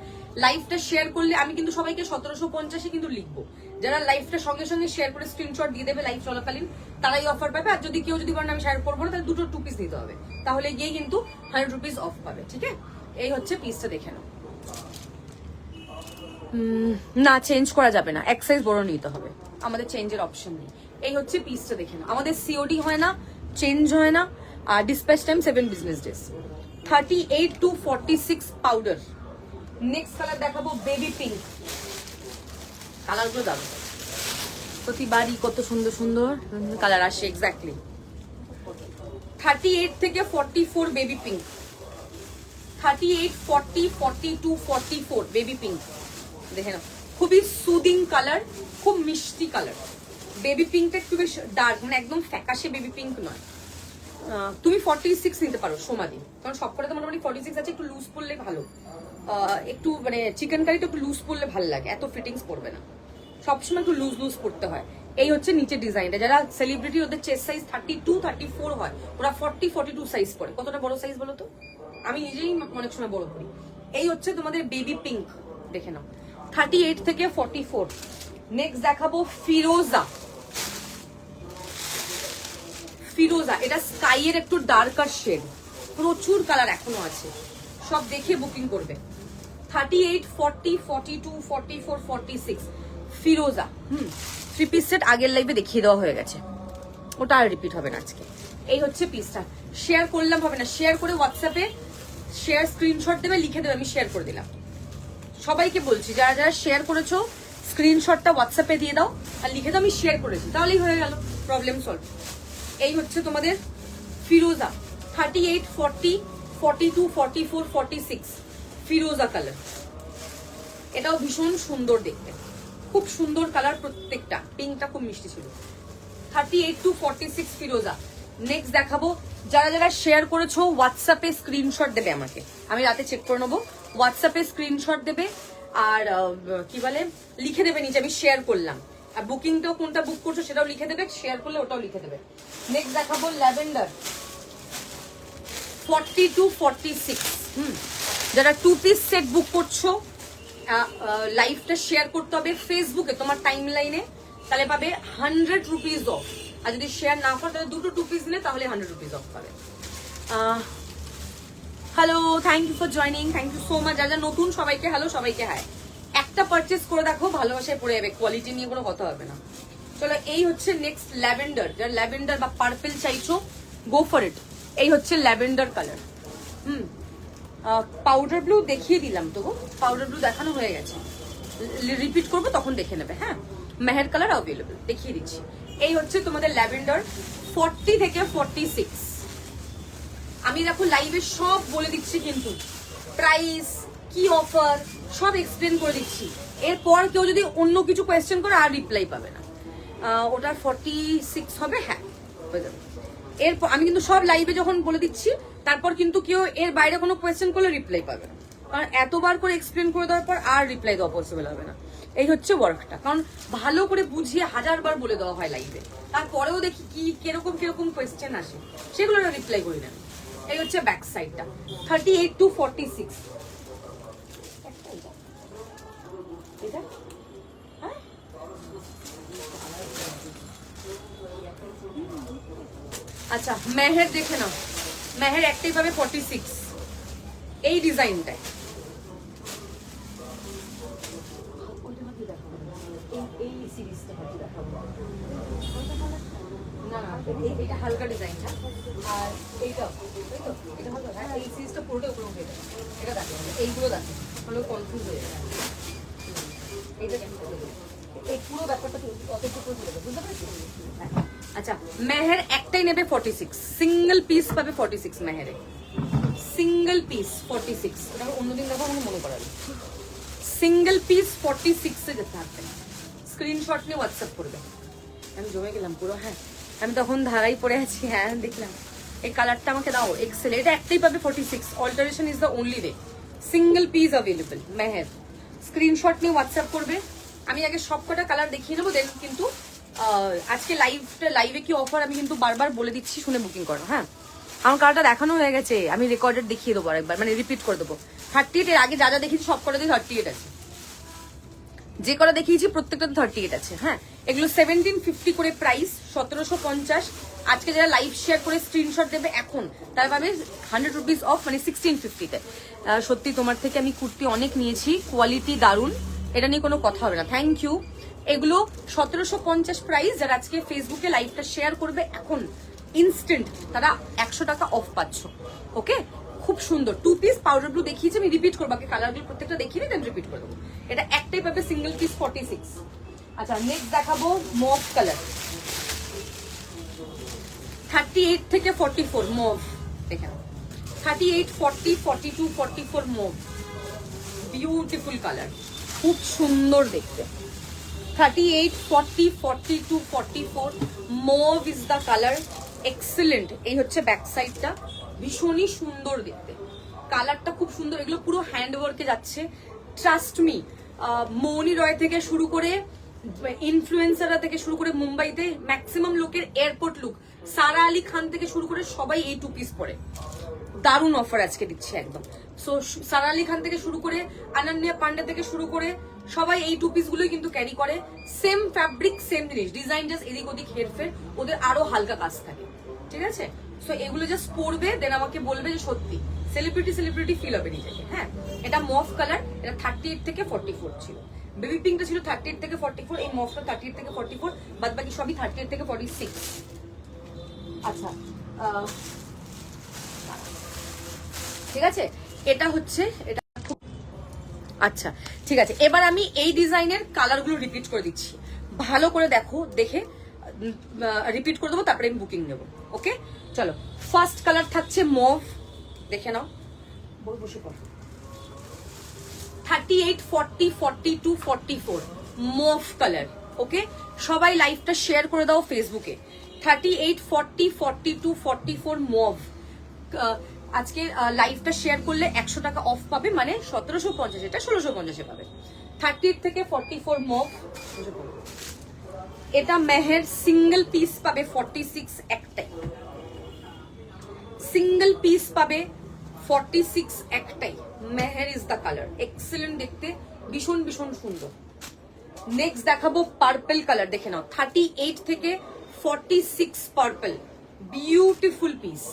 লাইভটা শেয়ার করলে আমি কিন্তু সবাইকে 1750 কিন্তু লিখবো। যারা লাইভটা সঙ্গে সঙ্গে শেয়ার করে স্ক্রিনশট দিয়ে দেবে লাইভ চলাকালীন, তারাই অফার পাবে। আর যদি কেউ বলেন আমি শেয়ার করবো না, তাহলে দুটো 2 পিস দিতে হবে, তাহলে গিয়ে কিন্তু 100 রুপিস অফ পাবে। ঠিক আছে, এই হচ্ছে পিসটা দেখে নাও। না, চেঞ্জ করা যাবে না, এক সাইজ বড় নিতে হবে, আমাদের চেঞ্জের অপশন নেই। এই হচ্ছে পিসটা দেখে নাও। আমাদের সিওডি হয় না, চেঞ্জ হয় না, আর dispatch time 7 business days. 38 to 46 powder. Next colour দেখাবো বেবি পিঙ্ক। কালারগুলো দারুণ, প্রতিবারই কত সুন্দর সুন্দর কালার আসে। এক্স্যাক্টলি 38 থেকে 44 বেবি পিঙ্ক। 38, 40, 42, 44 baby pink. দেখে নাও, খুবই সুদিং কালার, খুব মিষ্টি কালার। বেবি পিঙ্কটা একটু বেশ ডার্ক, মানে একদম ফ্যাকাশে বেবি পিঙ্ক নয়। তুমি 46 নিতে পারো সোমাদি, কারণ সব করে তো মোটামুটি 46 আছে। একটু লুজ পরলে ভালো, একটু মানে চিকেন কারি তো একটু লুজ পরলে ভালো লাগে, এত ফিটিংস পড়বে না। সবসময় একটু লুজ পড়তে হয়। এই হচ্ছে নিচের ডিজাইনটা। যারা সেলিব্রিটি, ওদের চেস্ট সাইজ 32, 34 হয়, ওরা 40, 42 সাইজ পরে। কতটা বড় সাইজ বলো তো? আমি নিজেই অনেক সময় বড় করি। এই হচ্ছে তোমাদের বেবি পিঙ্ক, দেখে নাও। 38 থেকে 44। নেক্সট দেখাবো ফিরোজা। এটা স্কাই এর একটু ডার্কার শেড, প্রচুর কালার এখনো আছে, সব দেখে বুকিং করবে। 38, 40, 42, 44, 46 ফিরোজা। 3 পিস সেট আগের লাইভে দেখিয়ে দেওয়া হয়ে গেছে, ওটা আর রিপিট হবে না আজকে। এই হচ্ছে পিসটা। শেয়ার করলাম হবে না, শেয়ার করে হোয়াটসঅ্যাপে শেয়ার স্ক্রিনশট দেবে, লিখে দেবে আমি শেয়ার করে দিলাম। সবাইকে বলছি, যারা যারা শেয়ার করেছো স্ক্রিনশটটা হোয়াটসঅ্যাপে দিয়ে দাও আর লিখে দাও আমি শেয়ার করেছি, তাহলেই হয়ে গেল, প্রবলেম সলভ। এই হচ্ছে তোমাদের ফিরোজা। 38, 40, 42, 44, 46 ফিরোজা কালার। এটাও ভীষণ সুন্দর দেখতে, খুব সুন্দর কালার প্রত্যেকটা। পিঙ্কটা খুব মিষ্টি ছিল। 38 to 46 ফিরোজা। নেক্সট দেখাবো, যারা যারা শেয়ার করেছো হোয়াটসঅ্যাপে স্ক্রিনশট দেবে আমাকে, আমি রাতে চেক করে নেবো। হোয়াটসঅ্যাপে স্ক্রিনশট দেবে আর কি বলে লিখে দেবে নিচে আমি শেয়ার করলাম, আর বুকিংটাও কোনটা বুক করছো সেটাও লিখে দেবে, শেয়ার করলে ওটাও লিখে দেবে। নেক্সট দেখাবো ল্যাভেন্ডার, 40 to 46। যারা 2 পিস সেট বুক করছো, লাইভটা শেয়ার করতে হবে ফেসবুকে তোমার টাইম লাইনে, তাহলে পাবে 100 রুপিস অফ। আর যদি শেয়ার না করো তাহলে দুটো 2 পিস নিলে তাহলে 100 রুপিস অফ পাবে। Hello, thank you for joining, thank you so much. যারা নতুন সবাইকে হ্যালো, সবাইকে হাই। একটা পারচেস করে দেখো, ভালোবাসায় পড়ে যাবে, কোয়ালিটি নিয়ে কোনো কথা হবে না। চলো, এই হচ্ছে নেক্সট ল্যাভেন্ডার। যারা ল্যাভেন্ডার বা পার্পল চাইছো, গো ফর ইট। এই হচ্ছে ল্যাভেন্ডার কালার। পাউডার ব্লু দেখিয়ে দিলাম তো, পাউডার ব্লু দেখানো হয়ে গেছে, রিপিট করবো তখন দেখে নেবে। হ্যাঁ, মেহের কালার অ্যাভেলেবল, দেখিয়ে দিচ্ছি। এই হচ্ছে তোমাদের ল্যাভেন্ডার 40 থেকে 46। আমি দেখো লাইভে সব বলে দিচ্ছি, কিন্তু প্রাইস কি অফার সব এক্সপ্লেন করে দিচ্ছি। এরপর কেউ যদি অন্য কিছু কোয়েশ্চেন করে আর রিপ্লাই পাবে না। ওটার 46 হবে, হ্যাঁ হয়ে যাবে। এরপর আমি কিন্তু সব লাইভে যখন বলে দিচ্ছি, তারপর কিন্তু কেউ এর বাইরে কোনো কোয়েশ্চেন করলে রিপ্লাই পাবে না, কারণ এতবার করে এক্সপ্লেন করে দেওয়ার পর আর রিপ্লাই দেওয়া পসিবল হবে না। এই হচ্ছে ওয়ার্কটা, কারণ ভালো করে বুঝিয়ে 1000বার বলে দেওয়া হয় লাইভে, তারপরেও দেখি কি কিরকম কিরকম কোয়েশ্চেন আসে, সেগুলো রিপ্লাই করি না। এই হচ্ছে ব্যাক সাইডটা 38 to 46। আচ্ছা মেহের দেখে নাও, মেহের একটাই পাবে 46 এই ডিজাইনটায়। এই সিরিজটা দেখাবো না, এটা হালকা ডিজাইনটা, আর এইটা এটা ভালো, হ্যাঁ এই সিরিজটা পুরোটা উপরে উঠে যাবে। এটা দেখো, এইগুলো দেখো, হলো কনফিউজ হয়ে যাবে। এইটা এই পুরো ব্যাপারটা অতটুকু বুঝতে পেরেছি। আচ্ছা মেহের একটাই নেবে 46, সিঙ্গেল পিস পাবে 46 মেহেরে, সিঙ্গেল পিস 46। এটা অন্যদিন দেখো আমাকে মনে করাবে, সিঙ্গেল পিস 46 এ যেতে থাকবে। স্ক্রিনশট নিয়ে হোয়াটসঅ্যাপ করবে। আমি জমে গেলাম পুরো, হ্যাঁ আমি তখন ধারাই পড়ে আছি, হ্যাঁ দেখলাম। এই কালারটা আমাকে দাও, এক্সেল। এটা একটাই পাবে 46, alteration is the only way. Single piece available Meher, screenshot নিয়ে হোয়াটসঅ্যাপ করবে। আমি আগে সবকটা কালার দেখিয়ে নেবো, দেন কিন্তু আজকে লাইভে কি অফার আমি কিন্তু বারবার বলে দিচ্ছি, শুনে বুকিং করো। হ্যাঁ আমার কালারটা দেখানো হয়ে গেছে, আমি রেকর্ডেড দেখিয়ে দেবো আরেকবার, মানে রিপিট করে দেবো। 38 এর আগে যা যা দেখিয়েছি সব কটাতেই 38 আছে, যে কটা দেখিয়েছি প্রত্যেকটাতে 38 আছে। হ্যাঁ এগুলো 1750 করে প্রাইস, 1750। আজকে যারা লাইভ শেয়ার করে স্ক্রিনশট দেবে এখন, তারা পাবে 100 রুপিস অফ, মানে 1650-তে। সত্যি তোমার থেকে আমি কুর্তি অনেক নিয়েছি, কোয়ালিটি দারুন, এটা নিয়ে কোনো কথা হবে না। Thank you. এগুলো 1750 প্রাইস। যারা আজকে ফেসবুকে লাইভটা শেয়ার করবে এখন ইনস্ট্যান্ট, তারা 100 টাকা অফ পাচ্ছ। ওকে, খুব সুন্দর 2 পিস পাউডার ব্লু দেখিয়েছি, আমি রিপিট করবো, বাকি কালারগুলো প্রত্যেকটা দেখিয়ে দেন রিপিট করে দেবো। এটা একটাই পাবে সিঙ্গেল পিস 46। আচ্ছা নেক্সট দেখাবো মভ কালার 38 থেকে 44 মভ, দেখে 38, 40, 42, 44 মভ, বিউটিফুল কালার, খুব সুন্দর দেখতে। 38, 40, 42, 44 mauve is the colour, excellent. এই হচ্ছে ব্যাক সাইডটা, ভীষণই সুন্দর দেখতে, কালারটা খুব সুন্দর। এগুলো পুরো হ্যান্ড ওয়ার্কে যাচ্ছে, ট্রাস্ট মি। মৌনি রয় থেকে শুরু করে ইনফ্লুয়েন্সাররা থেকে শুরু করে মুম্বাইতে ম্যাক্সিমাম লোকের এয়ারপোর্ট লুক, সারা আলী খান থেকে শুরু করে সবাই এই 2 পিস পরে। দারুণ অফার আজকে দিচ্ছে একদম। সো সারা আলী খান থেকে শুরু করে অনন্যা পান্ডে থেকে শুরু করে সবাই এই 2 পিস গুলোই কিন্তু ক্যারি করে। সেম ফ্যাব্রিক, সেম জিনিস, ডিজাইন জাস্ট এদিক ওদিক হেরফের, ওদের আরো হালকা কাজ থাকে, ঠিক আছে। সো এগুলো জাস্ট পরবে, দেন আমাকে বলবে যে সত্যি সেলিব্রিটি ফিল হবে নিজেকে। হ্যাঁ এটা মফ কালার, এটা 38 থেকে 44 ছিল। বেবি পিঙ্কটা ছিল 38 থেকে 44, এই মফটা 38 থেকে 44, বাদ বাকি সবই 38 থেকে 46। আচ্ছা ঠিক আছে, এটা হচ্ছে এটা। আচ্ছা ঠিক আছে, এবার আমি এই ডিজাইনের কালারগুলো রিপিট করে দিচ্ছি, ভালো করে দেখো, দেখে রিপিট করে দেবো, তারপরে আমি বুকিং নেবো। ওকে চলো, ফার্স্ট কালার থাকছে মভ, দেখে নাও, বসে পড়ো। 38, 40, 42, 44 মভ কালার। ওকে সবাই লাইভটা শেয়ার করে দাও ফেসবুকে। 38, 40, 42, 44 মভ। আজকে লাইভটা শেয়ার করলে 100 টাকা অফ পাবে, মানে 1750, এটা 1650 পাবে। 38 থেকে 44 মভ। এটা মেহের সিঙ্গেল পিস পাবে 46 একটাই, সিঙ্গেল পিস পাবে 46 একটাই। Meher is the colour, excellent দেখতে, ভীষণ ভীষণ সুন্দর। নেক্সট দেখাবো পার্পল কালার, দেখে নাও 38 থেকে 46 পার্পল, বিউটিফুল পিস।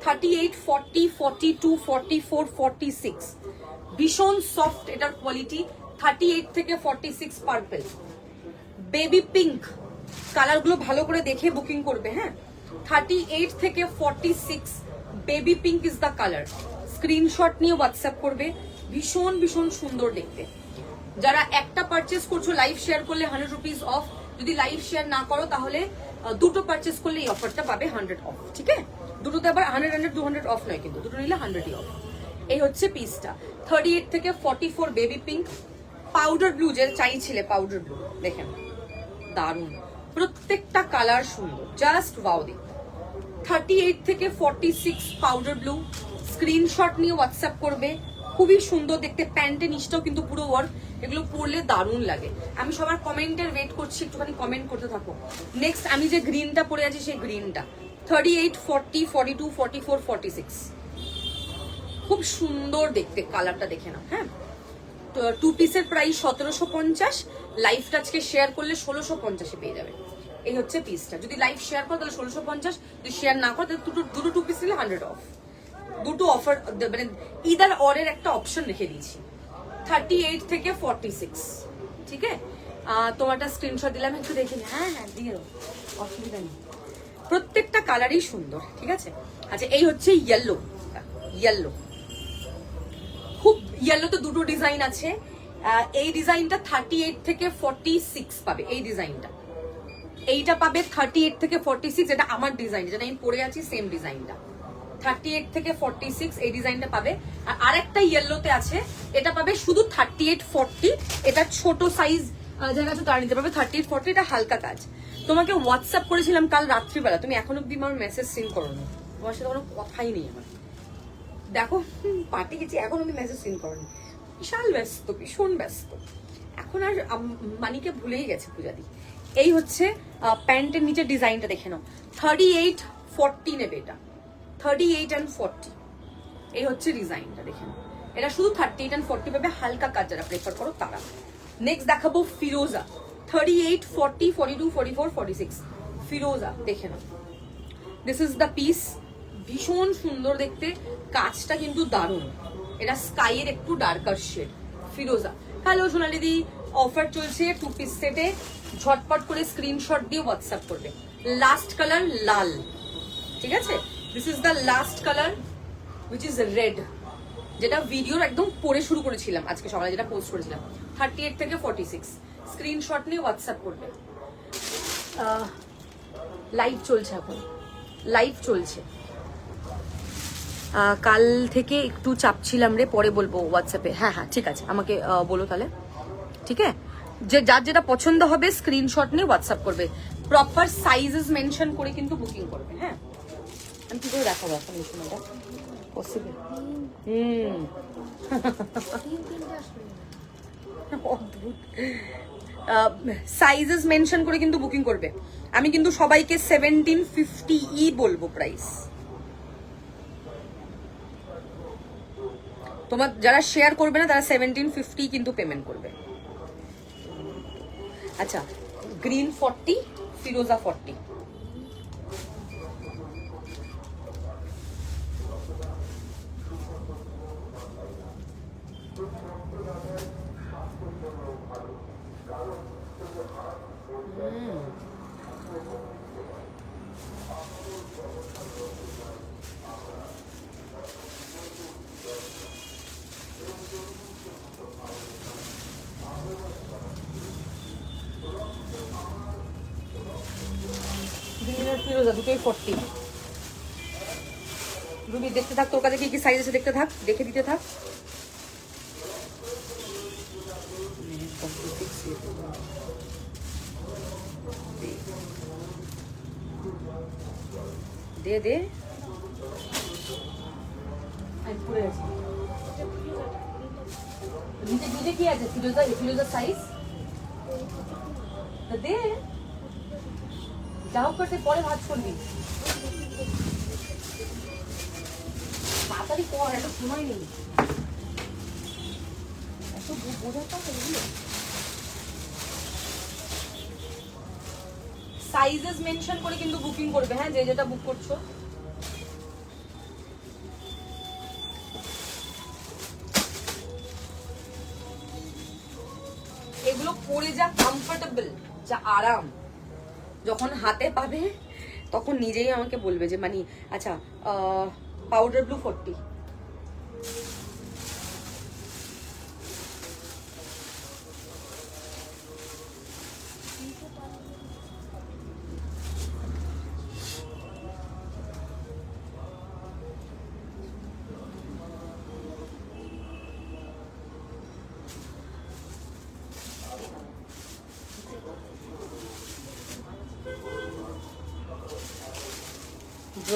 38, 40, 42, 44, 46 ভীষণ সফট এটার কোয়ালিটি। 38 থেকে 46 পার্পল, বেবি পিঙ্ক, কালারগুলো ভালো করে দেখে বুকিং করবে। হ্যাঁ 38 থেকে 46 baby pink is the colour, screenshot নিয়ে হোয়াটসঅ্যাপ করবে, ভীষণ ভীষণ সুন্দর দেখতে। যারা একটা পারচেস করছো লাইভ শেয়ার করলে 100 রুপিস অফ, যদি লাইভ শেয়ার না করো তাহলে দুটো পারচেস করলে এই অফারটা পাবে 100 অফ, ঠিক আছে? দুটোতে আবার 100 200 অফ নয়, কিন্তু দুটো নিলে 100ই অফ। এই হচ্ছে পিসটা। 38 থেকে 44 বেবি পিঙ্ক, পাউডার ব্লু যে চাইছিলে, পাউডার ব্লু দেখেন দারুণ, প্রত্যেকটা কালার সুন্দর, জাস্ট ওয়াও। দেখুন 38 থেকে 46 পাউডার ব্লু, স্ক্রিনশট নিয়ে হোয়াটসঅ্যাপ করবে, খুবই সুন্দর দেখতে, প্যান্টের নিচটাও কিন্তু পুরো ওয়ার্ক, এগুলো পরলে দারুণ লাগে। আমি সবার কমেন্টের ওয়েট করছি, একটুখানি কমেন্ট করতে থাকো। নেক্সট আমি যে গ্রিনটা পরে আছি সেই গ্রিনটা 38 40 42 44 46, খুব সুন্দর দেখতে, কালারটা দেখে নাও। হ্যাঁ, টু পিসের প্রাইস 1750, লাইভটা আজকে শেয়ার করলে 1650-এ পেয়ে যাবে। এই হচ্ছে পিসটা, যদি লাইভ শেয়ার করো তাহলে 1650, যদি শেয়ার না করো তাহলে দুটো টু পিস নিলে 100 অফ। দুটো অফার মানে ইদার অরের একটা অপশন রেখে দিয়েছি। 38 থেকে 46, ঠিক আছে? তোমারটা স্ক্রিনশট দিলাম, একটু দেখে নি। হ্যাঁ হ্যাঁ দিয়ে দাও, অসুবিধা নেই, প্রত্যেকটা কালারই সুন্দর, ঠিক আছে? আচ্ছা এই হচ্ছে ইয়েলো, ইয়েলো খুব, ইয়েলোতে দুটো ডিজাইন আছে। এই ডিজাইনটা 38 থেকে 46 পাবে, এই ডিজাইনটা, এইটা পাবে 38 থেকে 46, এটা আমার ডিজাইন, যেটা আমি পরে আছি সেম ডিজাইনটা। 38 থেকে 46 এই ডিজাইনটা পাবে। আর আরেকটা ইয়েলোতে আছে, এটা পাবে শুধু 38 40, এটা ছোট সাইজ যারা আছে তারা নিতে পারবে 38 40, এটা হালকা কাজ। তোমাকে হোয়াটসঅ্যাপ করেছিলাম কাল রাত্রিবেলা, তুমি এখন অব্দি আমার মেসেজ সিন করো না, তোমার সাথে কোনো কথাই নেই আমার। দেখো পার্টি গেছি, এখন আমি মেসেজ সিন করো না, বিশাল ব্যস্ত, ভীষণ ব্যস্ত এখন। আর মানিকে ভুলেই গেছে পূজাদি। এই হচ্ছে প্যান্টের নিচে ডিজাইনটা দেখে নাও, 38 40 নেবে এটা, 38 and 40, এই হচ্ছে ডিজাইনটা দেখে নাও। এটা শুধু 38 and 40 পাবে, হালকা কাজ যারা প্রেফার করো তারা। নেক্সট দেখাবো ফিরোজা, 38 40 42 44 46, ফিরোজা দেখে নাও। দিস ইজ দ্য পিস, ভীষণ সুন্দর দেখতে, কাজটা কিন্তু দারুণ। এটা স্কাইয়ের একটু ডার্কার শেড, ফিরোজা। হ্যালো সোনালিদি, অফার চলছে টু পিস সেটে, ঝটপট করে স্ক্রিনশট দিয়ে হোয়াটসঅ্যাপ করবে। লাস্ট কালার লাল, ঠিক আছে? This is the last colour which is red, যেটা ভিডিওর একদম পরে শুরু করেছিলাম আজকে সকালে, যেটা পোস্ট করেছিলাম। 38 থেকে 46 স্ক্রিনশট নিয়ে হোয়াটসঅ্যাপ করবে। লাইভ চলছে এখন, লাইভ চলছে। কাল থেকে একটু চাপছিলাম রে, পরে বলবো হোয়াটসঅ্যাপে। হ্যাঁ হ্যাঁ ঠিক আছে, আমাকে বলো তাহলে, ঠিক আছে? যে যার যেটা পছন্দ হবে স্ক্রিনশট নিয়ে হোয়াটসঅ্যাপ করবে, প্রপার সাইজেস মেনশন করে কিন্তু বুকিং করবে। হ্যাঁ, আমি কি করে দেখাবো এখন এই সময়টা পসিবল? অদ্ভুত সাইজেস মেনশন করে কিন্তু বুকিং করবে। আমি কিন্তু সবাইকে 1750 বলবো প্রাইস। তোমার যারা শেয়ার করবে না তারা 1750 কিন্তু পেমেন্ট করবে। আচ্ছা, গ্রিন 40, ফিরোজা 40। ফিরোজা দুটোই 40। রুবি দেখতে থাক, তোর কাছে কি কি সাইজ আছে দেখতে থাক, দেখে দিতে থাক। দে দে, নিচে কি আছে ফিরোজা, ফিরোজার সাইজ দে, যা হোক করতে পরে ভাজ করবি, তাড়াতাড়ি কর, এত সময় নেই, এত বোঝার কথা এগুলো। সাইজেস মেনশন করে কিন্তু বুকিং করবে। হ্যাঁ, যে যেটা বুক করছো। এগুলো পরে যা কমফোর্টেবল, যা আরাম, যখন হাতে পাবে তখন নিজেই আমাকে বলবে যে মানে আচ্ছা পাউডার ব্লু 40,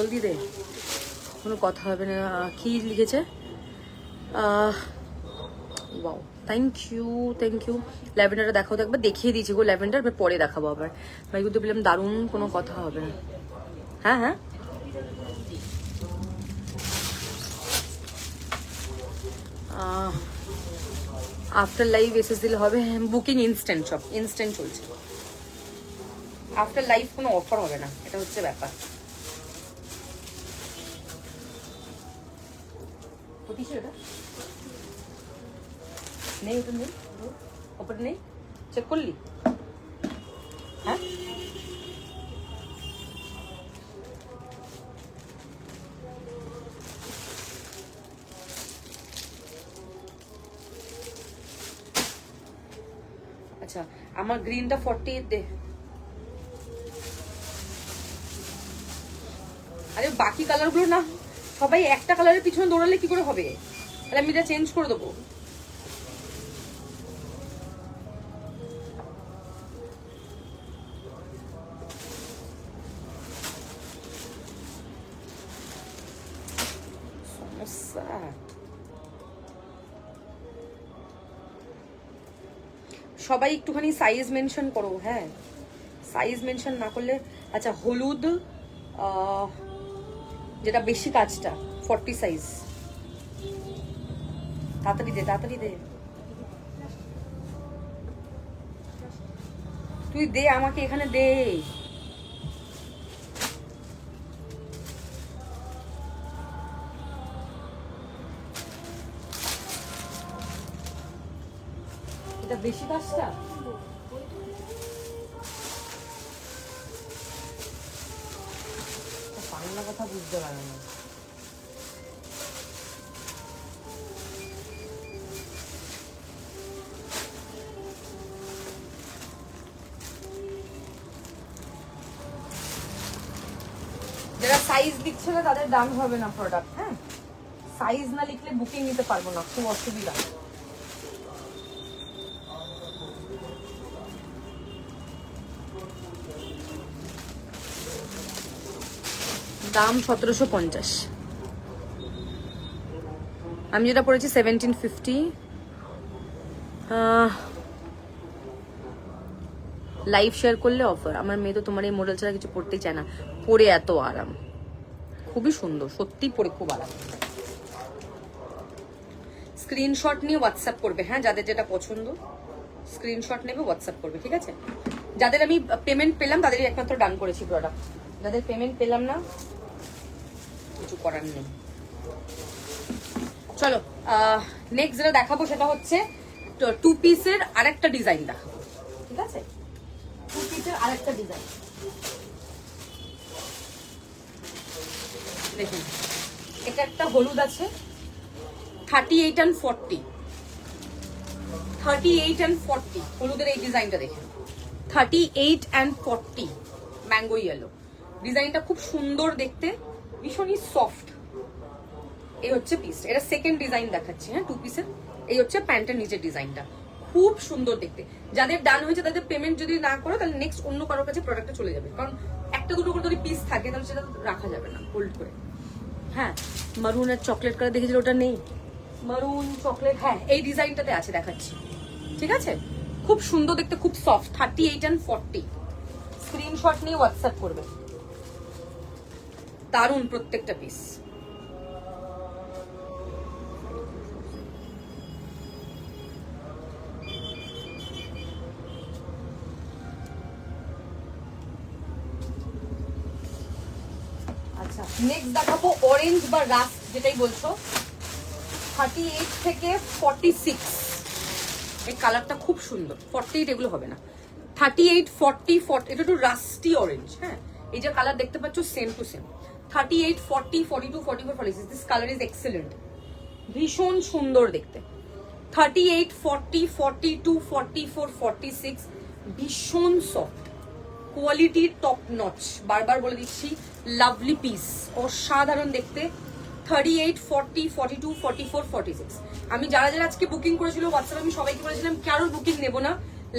জলদি দে, কোনো কথা হবে না। কি লিখেছে? Wow, thank you thank you. ল্যাভেন্ডারটা দেখাও তো একবার, দেখিয়ে দিয়েছি গো ল্যাভেন্ডার, পরে দেখাবো আবার। ভাইগুলো বললাম দারুণ, কোনো কথা হবে না। হ্যাঁ হ্যাঁ, আফটার লাইভ এসএস দিলে হবে। বুকিং ইনস্ট্যান্ট, সব ইনস্ট্যান্ট চলছে। আফটার লাইভ কোনো অফার হবে না, এটা হচ্ছে ব্যাপার। নেই, ওটা নেই, ওপরে নেই, চেক করলি? হ্যাঁ, আচ্ছা আমার গ্রিনটা 48 দে। আরে বাকি কালারগুলো না, সবাই একটা কালারের পিছনে দৌড়ালে কি করে হবে? তাহলে আমি এটা চেঞ্জ করে দেবো। সমস্যা। সবাই একটুখানি সাইজ মেনশন করো। হ্যাঁ, সাইজ মেনশন না করলে। আচ্ছা হলুদ, যেটা বেশি কাজটা 40 সাইজ। তাড়াতাড়ি দে, তাড়াতাড়ি দে, তুই দে আমাকে, এখানে দে। এটা বেশি কাজটা। বাংলা কথা বুঝতে পারে না। যারা সাইজ দিচ্ছে না তাদের দাম হবে না প্রোডাক্ট। হ্যাঁ, সাইজ না লিখলে বুকিং নিতে পারবো না, খুব অসুবিধা। দাম 1750। আমি যেটা পড়েছি 1750। লাইভ শেয়ার করলে অফার। আমার মেয়ে তো তোমার এই মডেল ছাড়া কিছু পড়তেই চায় না, পরে এত আরাম, খুবই সুন্দর, সত্যি পরে খুব আরাম। স্ক্রিনশট নিয়ে হোয়াটসঅ্যাপ করবে। হ্যাঁ, যাদের যেটা পছন্দ স্ক্রিনশট নেবে, হোয়াটসঅ্যাপ করবে, ঠিক আছে? যাদের আমি পেমেন্ট পেলাম তাদেরই একমাত্র ডান করেছি প্রোডাক্ট, যাদের পেমেন্ট পেলাম না কিছু করার নেই। চলো নেক্সট যেটা দেখাবো সেটা হচ্ছে 2 পিসের আরেকটা ডিজাইন দেখাবো, ঠিক আছে? 2 পিসের আরেকটা ডিজাইন দেখুন। এটা একটা হলুদ আছে 38 and 40, 38 and 40 হলুদের এই ডিজাইনটা দেখেন, 38 and 40 ম্যাঙ্গো ইয়েলো ডিজাইনটা খুব সুন্দর দেখতে, ভীষণই সফট। এই হচ্ছে পিস, এটা সেকেন্ড ডিজাইন দেখাচ্ছি। হ্যাঁ, 2 পিসের। এই হচ্ছে প্যান্টের নিচের ডিজাইনটা, খুব সুন্দর দেখতে। যাদের ডান হয়েছে তাদের পেমেন্ট যদি না করো তাহলে নেক্সট অন্য কারোর কাছে প্রোডাক্টটা চলে যাবে, কারণ একটা দুটো করে যদি পিস থাকে তাহলে সেটা রাখা যাবে না হোল্ড করে। হ্যাঁ, মারুন আর চকলেট কালার দেখেছিল, ওটা নেই। মারুন চকলেট, হ্যাঁ এই ডিজাইনটাতে আছে, দেখাচ্ছি, ঠিক আছে? খুব সুন্দর দেখতে, খুব সফট। 38 and 40 স্ক্রিনশট নিয়ে হোয়াটসঅ্যাপ করবে। দারুন প্রত্যেকটা পিস। আচ্ছা নেক্সট দেখাবো অরেঞ্জ বা রাস্ট, যেটাই বলছো। 38 থেকে 46 এই কালারটা খুব সুন্দর। 48 এগুলো হবে না, 38 40 40 এটা একটু রাস্টি অরেঞ্জ। হ্যাঁ, এই যে কালার দেখতে পাচ্ছ same to same. 38 40 42 44 46 this colour is excellent, ভীষণ সুন্দর দেখতে। 38 40 42 44 46 ভীষণ সফট, কোয়ালিটি টপ নচ, বারবার বলে দিচ্ছি, লাভলি পিস, অসাধারণ দেখতে। 38 40 42 44 46 আমি যারা যারা আজকে বুকিং করেছিল হোয়াটসঅ্যাপে আমি সবাইকে বলেছিলাম কারোর বুকিং নেবো না,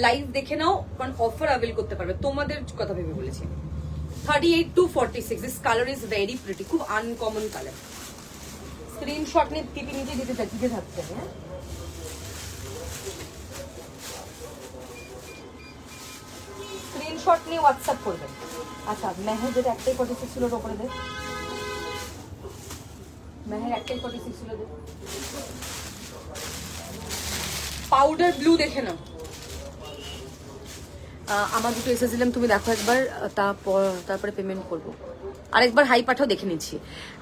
লাইভ দেখে নাও, কারণ অফার অ্যাভেল করতে পারবে, তোমাদের কথা ভেবে বলেছি। 38 to 46. This color is very pretty. খুব uncommon color. স্ক্রিনশট নিয়ে টিপি নিচে দিতে থাকছে, হ্যাঁ। স্ক্রিনশট নিয়ে হোয়াটসঅ্যাপ করবেন। আচ্ছা, মেহের যেটা একটাই 46 ছিল ওর উপরে দে। মেহের একটাই 46 ছিল দে। পাউডার ব্লু দেখে নাও। আমার দুটো এসেছিলাম, তুমি দেখো একবার, তারপরে পেমেন্ট করবো। আরেকবার হাই পাঠাও, দেখে নিচ্ছি।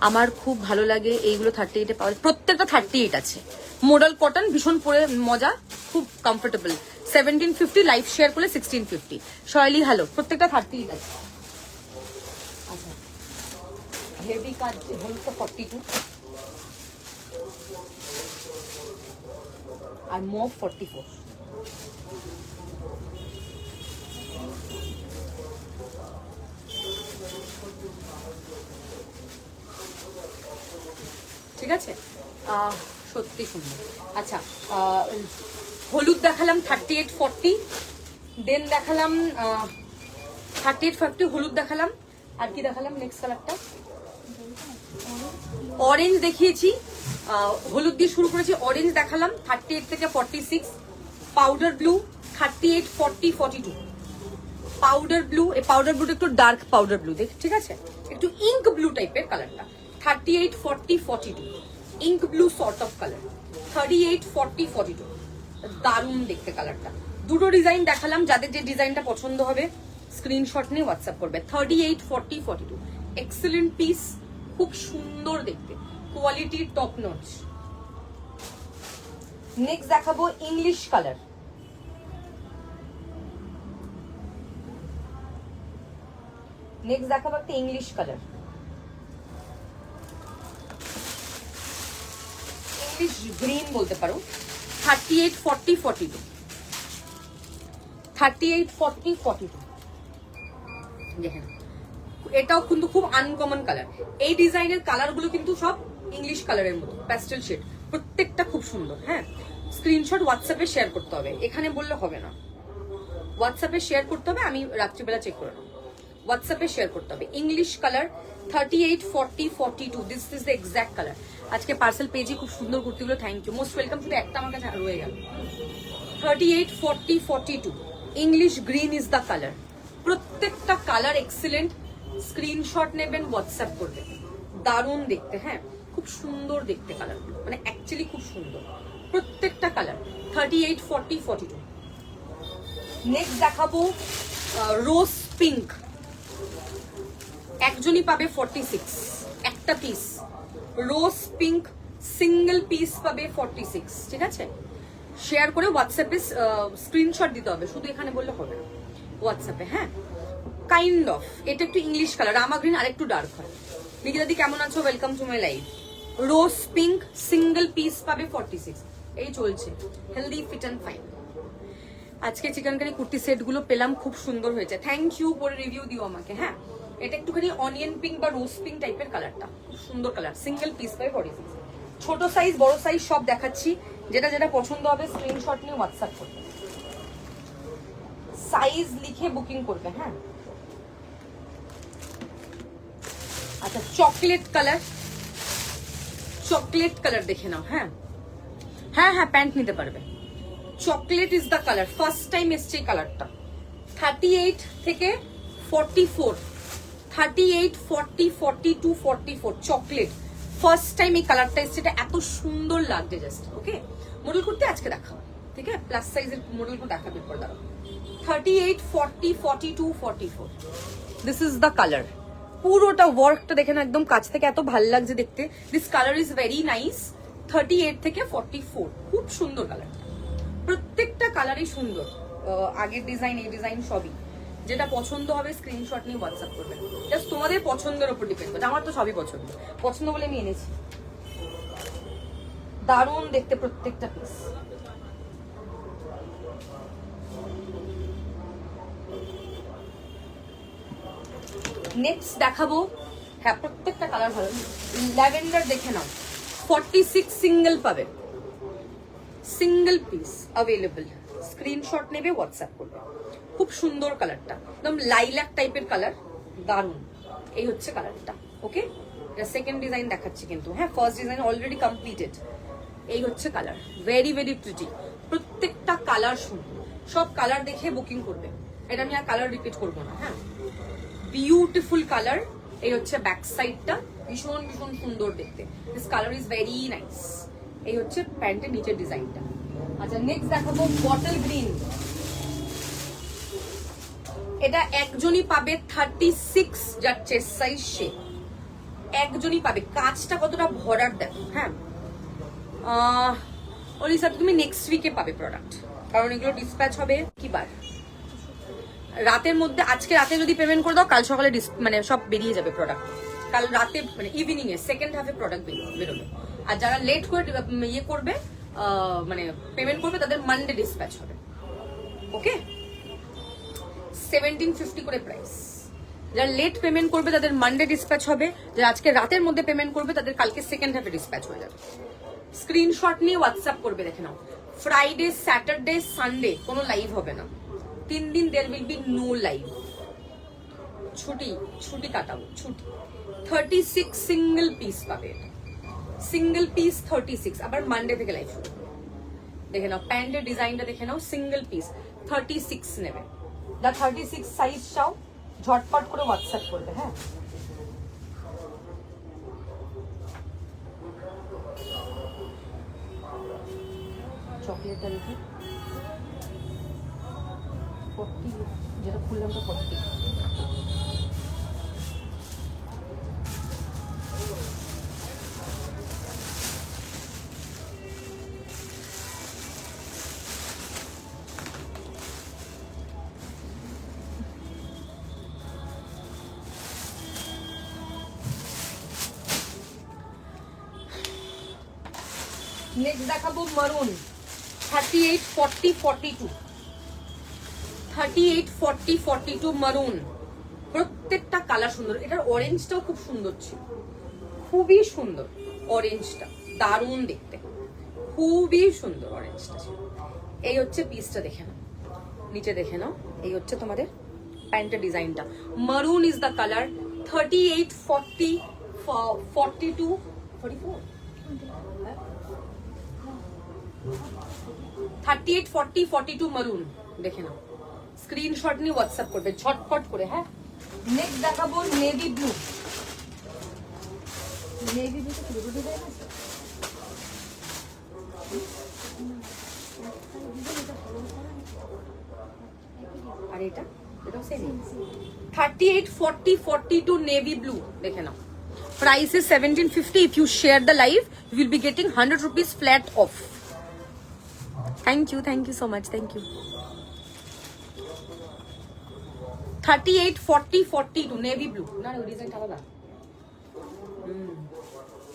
আমার খুব ভালো লাগে এইগুলো 38-এ পাওয়া, প্রত্যেকটা 38 আছে। মোডাল কটন, ভীষণ পরে মজা, খুব কমফোর্টেবল। 1750, লাইভ শেয়ার করলে 1650। শৈলী হ্যালো, প্রত্যেকটা 38 আছে। আচ্ছা, হেভি কাজ হলুদটা 42 আর মভ 44। ঠিক আছে, সত্যি সুন্দর। আচ্ছা, হলুদ দেখালাম 38-40, দেন দেখালাম 38-40, হলুদ দেখালাম। আর কি দেখালাম? নেক্সট কালারটা অরেঞ্জ দেখিয়েছি, হলুদ দিয়ে শুরু করেছি, অরেঞ্জ দেখালাম 38 থেকে 46, পাউডার ব্লু 38, 40, 42, পাউডার ব্লু। এই পাউডার ব্লুটা একটু ডার্ক পাউডার ব্লু, দেখ, ঠিক আছে, একটু ইঙ্ক ব্লু টাইপের কালারটা। 38, 40, 42, ink blue sort of colour. 38, 40, 42, দারুণ দেখতে কালারটা। দুটো ডিজাইন দেখালাম, যাদের যে ডিজাইনটা পছন্দ হবে স্ক্রিনশট নিয়ে হোয়াটসঅ্যাপ করবে। 38, 40, 42, এক্সেলেন্ট পিস, খুব সুন্দর দেখতে, কোয়ালিটি টপ নচ। নেক্সট দেখাবো ইংলিশ কালার। নেক্সট দেখাবো একটা ইংলিশ কালার, ইংলিশ গ্রিন বলতে পারো। 38, 40, 42, 38, 40, 42, দেখেন, এটাও কিন্তু খুব আনকমন কালার। এই ডিজাইনের কালারগুলো কিন্তু সব ইংলিশ কালারের মতো, প্যাস্টেল শেড, প্রত্যেকটা খুব সুন্দর। হ্যাঁ, স্ক্রিনশট হোয়াটসঅ্যাপে শেয়ার করতে হবে, এখানে বললে হবে না, হোয়াটসঅ্যাপে শেয়ার করতে হবে। আমি রাত্রিবেলা চেক করে নেব, হোয়াটসঅ্যাপে শেয়ার করতে হবে। English colour 38, 40, 42, this is the exact colour. আজকে পার্সেল পেয়েছি, খুব সুন্দর কুর্তিগুলো, থ্যাংক ইউ, মোস্ট ওয়েলকাম। শুধু একটা আমার কাছে রয়ে গেল। 38, 40, 42, English green is the colour. প্রত্যেকটা কালার এক্সিলেন্ট, স্ক্রিনশট নেবেন, হোয়াটসঅ্যাপ করবেন, দারুণ দেখতে। হ্যাঁ, খুব সুন্দর দেখতে কালারগুলো, মানে অ্যাকচুয়ালি খুব সুন্দর প্রত্যেকটা কালার। 38, 40, 42। নেক্সট দেখাবো রোজ পিঙ্ক, একজনই পাবে 46, একটা পিস। রোজ পিঙ্ক সিঙ্গেল পিস পাবে 46, ঠিক আছে। শেয়ার করে হোয়াটসঅ্যাপে স্ক্রিনশট দিতে হবে, শুধু এখানে বললে হবে না, হোয়াটসঅ্যাপে। হ্যাঁ, কাইন্ড অফ, এটা একটু ইংলিশ কালার, রামা গ্রিন আর একটু ডার্ক হয়। নিকিতাদি কেমন আছো? Welcome to my live. Rose pink single piece পাবে 46, এই চলছে, হেলদি ফিট অ্যান্ড ফাইন। আজকে চিকেনকারি কুর্তি সেট গুলো পেলাম, খুব সুন্দর হয়েছে, থ্যাংক ইউ। পরে রিভিউ দিও আমাকে। হ্যাঁ, এটা একটুখানি অনিয়ন পিঙ্ক বা রোজ পিঙ্ক টাইপের কালারটা, খুব সুন্দর কালার, সিঙ্গেল পিস পাবে 46। ছোট সাইজ বড় সাইজ সব দেখাচ্ছি, যেটা যেটা পছন্দ হবে স্ক্রিনশট নিয়ে হোয়াটসঅ্যাপ করবে, সাইজ লিখে বুকিং করবে। হ্যাঁ, আচ্ছা, চকলেট কালার, চকলেট কালার দেখে নাও। হ্যাঁ হ্যাঁ হ্যাঁ, প্যান্ট নিতে পারবে। Chocolate is the colour, first time এসছে এই কালারটা। 38 থেকে 44, 38, 40, 42, 44, চকলেট, ফার্স্ট টাইম এই কালারটা এসছে। এটা এত সুন্দর লাগছে জাস্ট। ওকে, মডেল করতে আজকে দেখাবো, ঠিক আছে, প্লাস সাইজের মডেল করে দেখাবে পর দাঁড়াও। 38, 40, 42, 44, দিস ইজ দ্য কালার। পুরোটা ওয়ার্কটা দেখেন একদম কাছ থেকে, এত ভালো লাগছে দেখতে। This colour is very nice. 38 থেকে 44, খুব সুন্দর কালার, প্রত্যেকটা কালারই সুন্দর। আগের ডিজাইন এই ডিজাইন সবই, যেটা পছন্দ হবে স্ক্রিনশট নিয়ে হোয়াটসঅ্যাপ করবেন। জাস্ট তোমাদের পছন্দের উপর ডিপেন্ড করছে, আমার তো সবই পছন্দ, পছন্দ বলে আমি এনেছি। দারুণ দেখতে প্রত্যেকটা পিস। নেক্সট দেখাবো, হ্যাঁ প্রত্যেকটা কালার ভালো। ল্যাভেন্ডার দেখে নাও, 46 সিঙ্গেল পাবে, সিঙ্গেল পিস অ্যাভেলেবল। স্ক্রিনশট নেবে, হোয়াটসঅ্যাপ করবে। খুব সুন্দর কালারটা, একদম লাইল্যাক টাইপের কালার, দারুন। এই হচ্ছে কালারটা। ওকে, এটা সেকেন্ড ডিজাইন দেখাচ্ছি কিন্তু, হ্যাঁ ফার্স্ট ডিজাইন অলরেডি কমপ্লিটেড। এই হচ্ছে কালার, ভেরি ভেরি প্রিটি, প্রত্যেকটা কালার সুন্দর, সব কালার দেখে বুকিং করবে। এটা আমি আর কালার রিপিট করবো না। হ্যাঁ, বিউটিফুল কালার। এই হচ্ছে ব্যাক সাইডটা, ভীষণ ভীষণ সুন্দর দেখতে। This colour is very nice. এই হচ্ছে প্যান্টের নিচের ডিজাইনটা। আচ্ছা, নেক্সট দেখাবো বটল গ্রিন। এটা একজনই পাবে 36, যার চেস্ট সাইজ সে একজনই পাবে। কাজটা কতটা ভরার দেখো। হ্যাঁ, ওলিসা তুমি নেক্সট উইকে পাবে প্রোডাক্ট, কারণ এগুলো ডিসপ্যাচ হবে কি বার, রাতের মধ্যে। আজকে রাতে যদি পেমেন্ট করে দাও, কাল সকালে মানে সব বেরিয়ে যাবে প্রোডাক্ট। কাল রাতে মানে ইভিনিং এ সেকেন্ড হাফে প্রোডাক্ট বেরোবে। আর যারা লেট করে ইয়ে করবে, মানে পেমেন্ট করবে, তাদের মানডে ডিসপ্যাচ হবে। ওকে, 1750 করে প্রাইস। যারা লেট পেমেন্ট করবে তাদের মানডে ডিসপ্যাচ হবে, যারা আজকে রাতের মধ্যে পেমেন্ট করবে তাদের কালকে সেকেন্ড হাফে ডিসপ্যাচ হয়ে যাবে। স্ক্রিনশট নিয়ে হোয়াটসঅ্যাপ করবে। দেখে নাও, ফ্রাইডে, স্যাটারডে, সানডে কোনো লাইভ হবে না। 3 দিন there will be no live. ছুটি কাটাবো, ছুটি। 36 সিঙ্গেল পিস পাবে, সিঙ্গেল পিস 36। আবার মানডে থেকে লাইভ শুরু। দেখে নাও প্যান্টের ডিজাইনটা, দেখে নাও সিঙ্গেল পিস 36 নেবে। দা 36 সাইজ চাও, ঝটপট করে হোয়াটসঅ্যাপ করবে। হ্যাঁ, চকলেটটা দেখি 40, যেটা খুললাম তো 40। নেক্সট দেখাবো মারুন, 38, 40, 42। 38, 40, 42 মারুন। প্রত্যেকটা কালার সুন্দর। এটার অরেঞ্জটাও খুব সুন্দর ছিল, খুবই সুন্দর অরেঞ্জটা, দারুণ দেখতে, খুবই সুন্দর অরেঞ্জটা ছিল। এই হচ্ছে পিসটা, দেখে নাও নিচে, দেখে নাও। এই হচ্ছে তোমাদের প্যান্টের ডিজাইনটা। মারুন ইজ দ্য কালার। 38, 40, 42, 44, 38, 40, 42 মারুন। দেখে নাও, স্ক্রিনশট নিয়ে হোয়াটসঅ্যাপ করবে ঝটপট করে। হ্যাঁ, নেক্সট দেখাবো নেভি ব্লু। নেভি ব্লু তো পুরো ডিজাইন আছে। আর এটাও সেম। 38, 40, 42 navy blue. দেখে নাও, price is 1750. If you share the live, you will be getting 100 rupees flat off. Thank you so much, thank you. 38, 40, 42 navy blue. না ওই ডিজাইনটা আলাদা।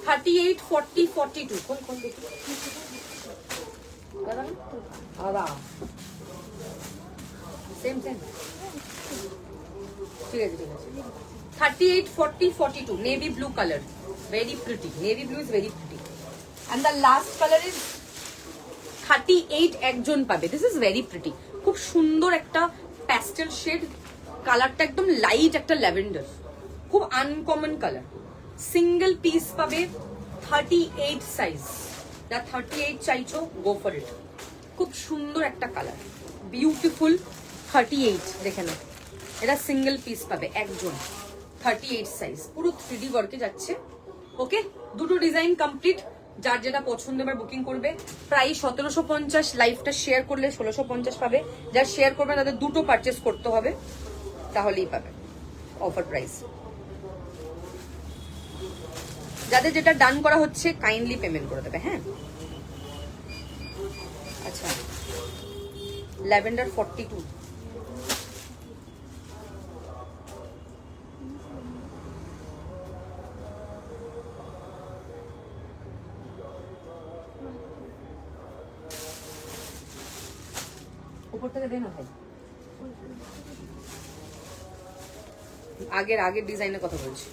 38, 40, 42 কোন দেখি আলাদা, সেম ঠিক আছে। 38, 40, 42 navy blue color, very pretty. Navy blue is very pretty. And the last color is 38, একজন পাবে। This is very pretty. খুব সুন্দর একটা প্যাস্টেল শেড, কালারটা একদম লাইট একটা ল্যাভেন্ডার, খুব আনকমন কালার। সিঙ্গেল পিস পাবে, 38 সাইজ। যা 38 চাইছো গো ফর ইট। খুব সুন্দর একটা কালার, বিউটিফুল। 38 দেখে নাও, এটা সিঙ্গেল পিস পাবে একজন, 38 সাইজ, পুরো 3D ওয়ার্কে যাচ্ছে। ওকে, দুটো ডিজাইন কমপ্লিট। যার যেটা পছন্দ এবার বুকিং করবে। প্রাইস 1750, লাইভটা শেয়ার করলে 1650 পাবে। যারা শেয়ার করবে তাদের দুটো পারচেস করতে হবে, তাহলেই পাবে অফার প্রাইস। যাদের যেটা ডান করা হচ্ছে কাইন্ডলি পেমেন্ট করে দেবে। হ্যাঁ, আচ্ছা, ল্যাভেন্ডার 42। উপর থেকে দে না ভাই, আগের ডিজাইনের কথা বলছি।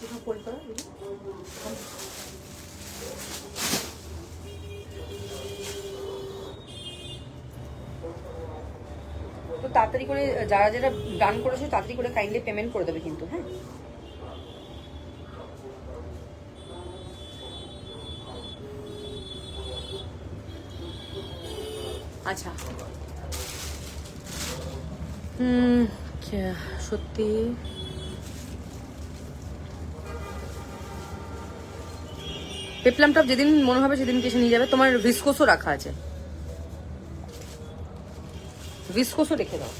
কোথাও ফোল্ড করা তো তাড়াতাড়ি করে যারা যারা ডান করেছো তাড়াতাড়ি করে কাইন্ডলি পেমেন্ট করে দেবে কিন্তু, হ্যাঁ। আচ্ছা সত্যি পেপলাম টপ যেদিন মনে হবে সেদিন এসে নিয়ে যাবে। তোমার ভিসকোসও রাখা আছে, ভিসকোসও রেখে দাও।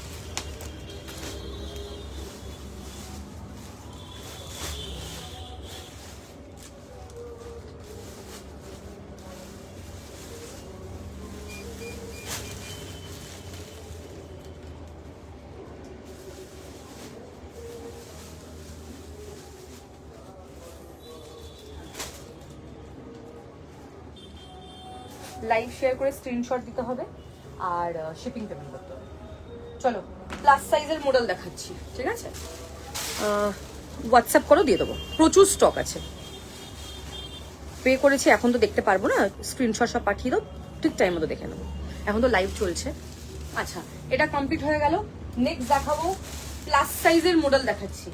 লাইভ শেয়ার করে স্ক্রিনশট দিতে হবে আর শিপিং পেমেন্ট করতে হবে। চলো প্লাস সাইজের মডেল দেখাচ্ছি, ঠিক আছে? হোয়াটসঅ্যাপ করো, দিয়ে দেবো। প্রচুর স্টক আছে, পে করেছি এখন তো দেখতে পারবো না, স্ক্রিনশট সব পাঠিয়ে দাও, ঠিক টাইম মতো দেখে নেবো। এখন তো লাইভ চলছে। আচ্ছা এটা কমপ্লিট হয়ে গেল। নেক্সট দেখাবো প্লাস সাইজের মডেল দেখাচ্ছি।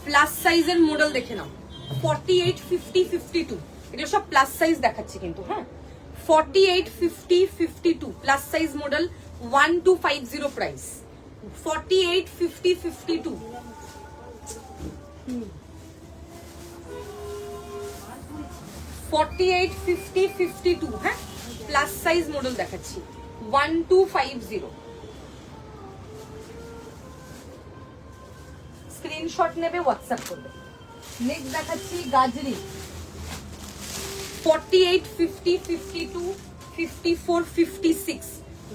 প্লাস সাইজের মডেল দেখে নাও, 48, 50, 52 এটা সব প্লাস সাইজ দেখাচ্ছি কিন্তু, হ্যাঁ। 48, 50, 52 প্লাস সাইজ মডেল 1250 প্রাইস। 48, 50, 52 48, 50, 52 হ্যাঁ, প্লাস সাইজ মডেল দেখাচ্ছি 1250। স্ক্রিনশট নেবে, হোয়াটসঅ্যাপ করবে। নেক্সট দেখাচ্ছি গাজরি 48, 50, 52, 54, 56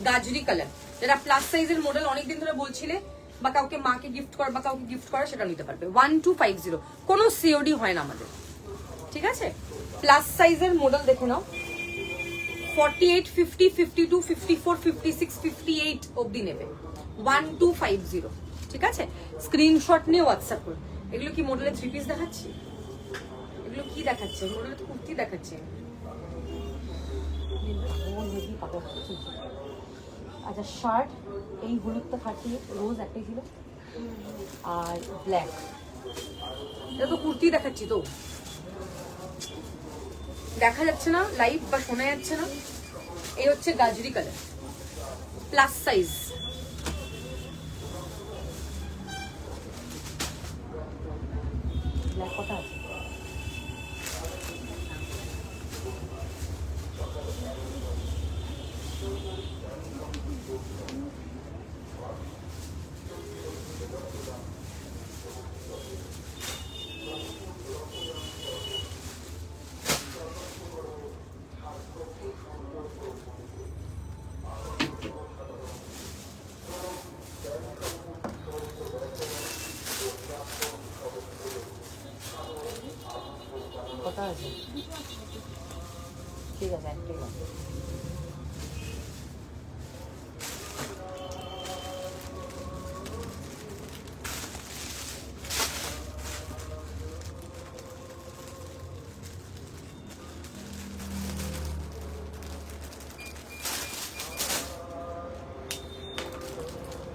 গাজরি কালার। যারা প্লাস সাইজের মডেল অনেকদিন ধরে বলছিলে বা কাউকে মাকে গিফট করা বা কাউকে গিফট করা, সেটা নিতে পারবে। 1250, কোনো সিওডি হয় না আমাদের, ঠিক আছে? প্লাস সাইজের মডেল দেখে নাও, 48, 50, 52, 54, 56, 58 অবধি নেবে, 1250, ঠিক আছে? স্ক্রিনশট নিয়ে হোয়াটসঅ্যাপ করুন। এগুলো কি মডেলের 3 পিস দেখাচ্ছি? এগুলো কি দেখাচ্ছে? মডেলে তো কুর্তি দেখাচ্ছে। আচ্ছা শার্ট, এই হলুদটা থাকিয়ে রোজ একটাই ছিল আর ব্ল্যাক, এটা তো কুর্তি দেখাচ্ছি, তো দেখা যাচ্ছে না লাইভ বা শোনা যাচ্ছে না। এই হচ্ছে গাজরি কালার, প্লাস সাইজ। ব্ল্যাক কটা আছে? কটা আছে? ঠিক আছে, একটাই আছে।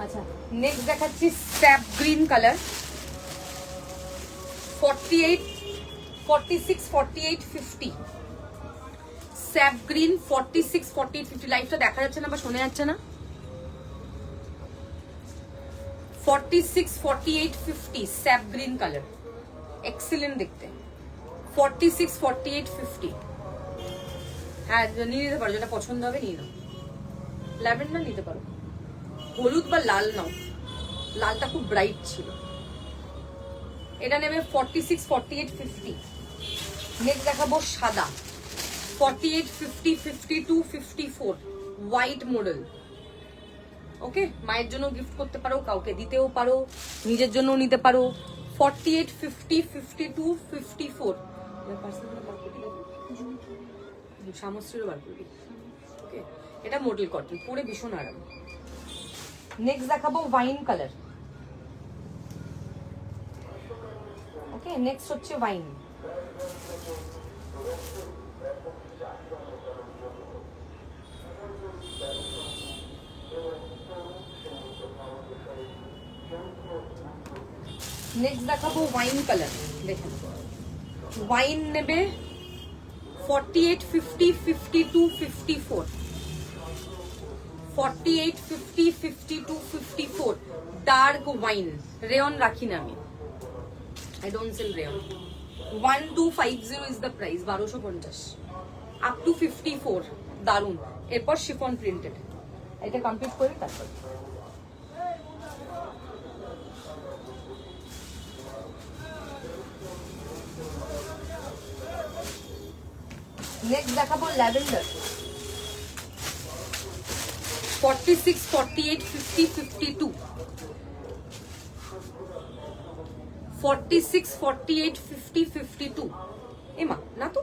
আচ্ছা নেক্সট দেখাচ্ছি sap green colour 48, 46, 48, 50 sap green 46, 48, 50। লাইভটা দেখা যাচ্ছে না বা শোনা যাচ্ছে না? 46, 48, 50 স্যাপ গ্রিন কালার, এক্সেলেন্ট দেখতে। 46, 48, 50 হ্যাঁ নিয়ে নিতে পারো, যেটা পছন্দ হবে নিয়ে নাও। ল্যাভেন্ডার নিতে পারো, হলুদ বা লাল নাও, লালটা খুব ব্রাইট ছিল। এটা নেবে 46, 48, 50। নেক্সট দেখাবো সাদা 48, 50, 52, 54 হোয়াইট মডেল। ওকে, মায়ের জন্য গিফট করতে পারো, কাউকে দিতেও পারো, নিজের জন্য নিতে পারো। 48, 50, 52, 54 সামস্ত্রীরও বার করবি। ওকে, এটা মডেল কটন, পরে ভীষণ আরাম। নেক্সট দেখাবো ওয়াইন কালার। ওকে, নেক্সট হচ্ছে ওয়াইন। নেক্সট দেখাবো ওয়াইন কালার। দেখেন, ওয়াইন নেবে 48, 50, 52, 54, 48, 50, 52, 54 ডার্ক ওয়াইন। রেয়ন রাখি না আমি, I don't sell rayon. 1250 is the price, 1250 up to 54 দারুন। এরপর শিফন প্রিন্টেড, এটা কমপ্লিট করি তারপর। নেক্সট দেখাবো ল্যাভেন্ডার। 46, 48, 50, 52, 46, 48, 50, 52। এমা না তো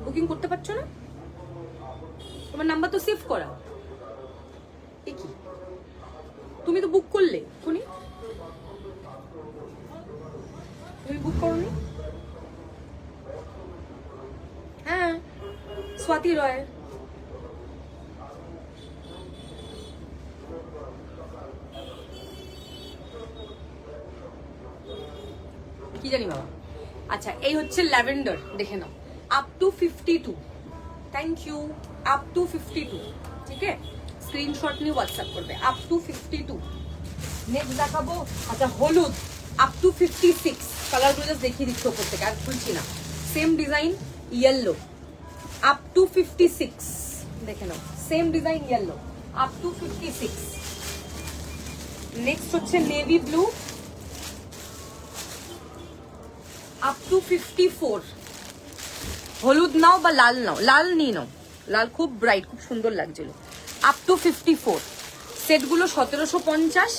বুকিং করতে পারছো না? তোমার নাম্বার তো সেভ করা। এ কি, তুমি তো বুক করলে, শুনি তুমি বুক করোনি? হ্যাঁ, স্বাতি রয়। কি জানি বাবা। আচ্ছা, এই হচ্ছে ল্যাভেন্ডার, দেখে নাও, up to 52। Thank you, up to 52। ঠিক আছে, স্ক্রিনশট নিয়ে হোয়াটসঅ্যাপ করবে, আপ টু 52। নেক্সট দেখাবো, আচ্ছা হলুদ, আপ টু 56। কালারগুলো জাস্ট দেখিয়ে দিচ্ছি ওপর থেকে, আর খুলছি না। Same design yellow, up to 56। দেখে নাও, same design yellow, up to 56। Next হচ্ছে নেভি ব্লু, আপ টু 54। হলুদ নাও বা লাল নাও, লাল নিয়ে নাও, লাল খুব ব্রাইট, খুব সুন্দর লাগছিল। Up to 54। সেটগুলো 1750।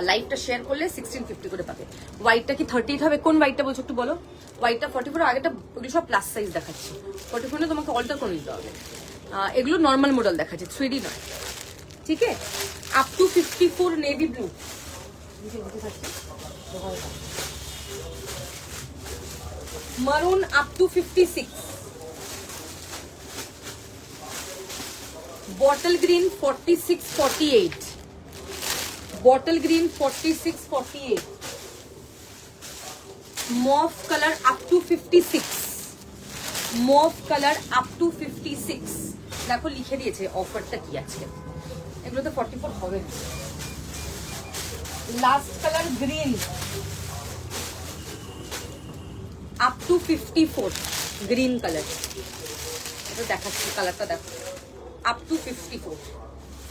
লাইভটা শেয়ার করলে 1650 করে পাবে। হোয়াইটটা কি 38 হবে? কোন হোয়াইটটা বলছো একটু বলো। হোয়াইটটা 44, আগেটা ওগুলো সব প্লাস সাইজ দেখাচ্ছি। 44 তোমাকে অল্টার করে নিতে হবে। এগুলো নর্মাল মডেল দেখাচ্ছে, 3D নয়। ঠিক আছে, up to 54 navy blue. maroon up to 56, bottle green 46, 48, bottle green 46, 48, mauve color up to 56, mauve color up to 56। দেখো লিখে দিয়েছে অফারটা কি আছে, এগুলো তো 44 হবে। Last colour green, up to 54 green colour. এটা দেখাচ্ছি, কালারটা দেখো, আপ টু 54,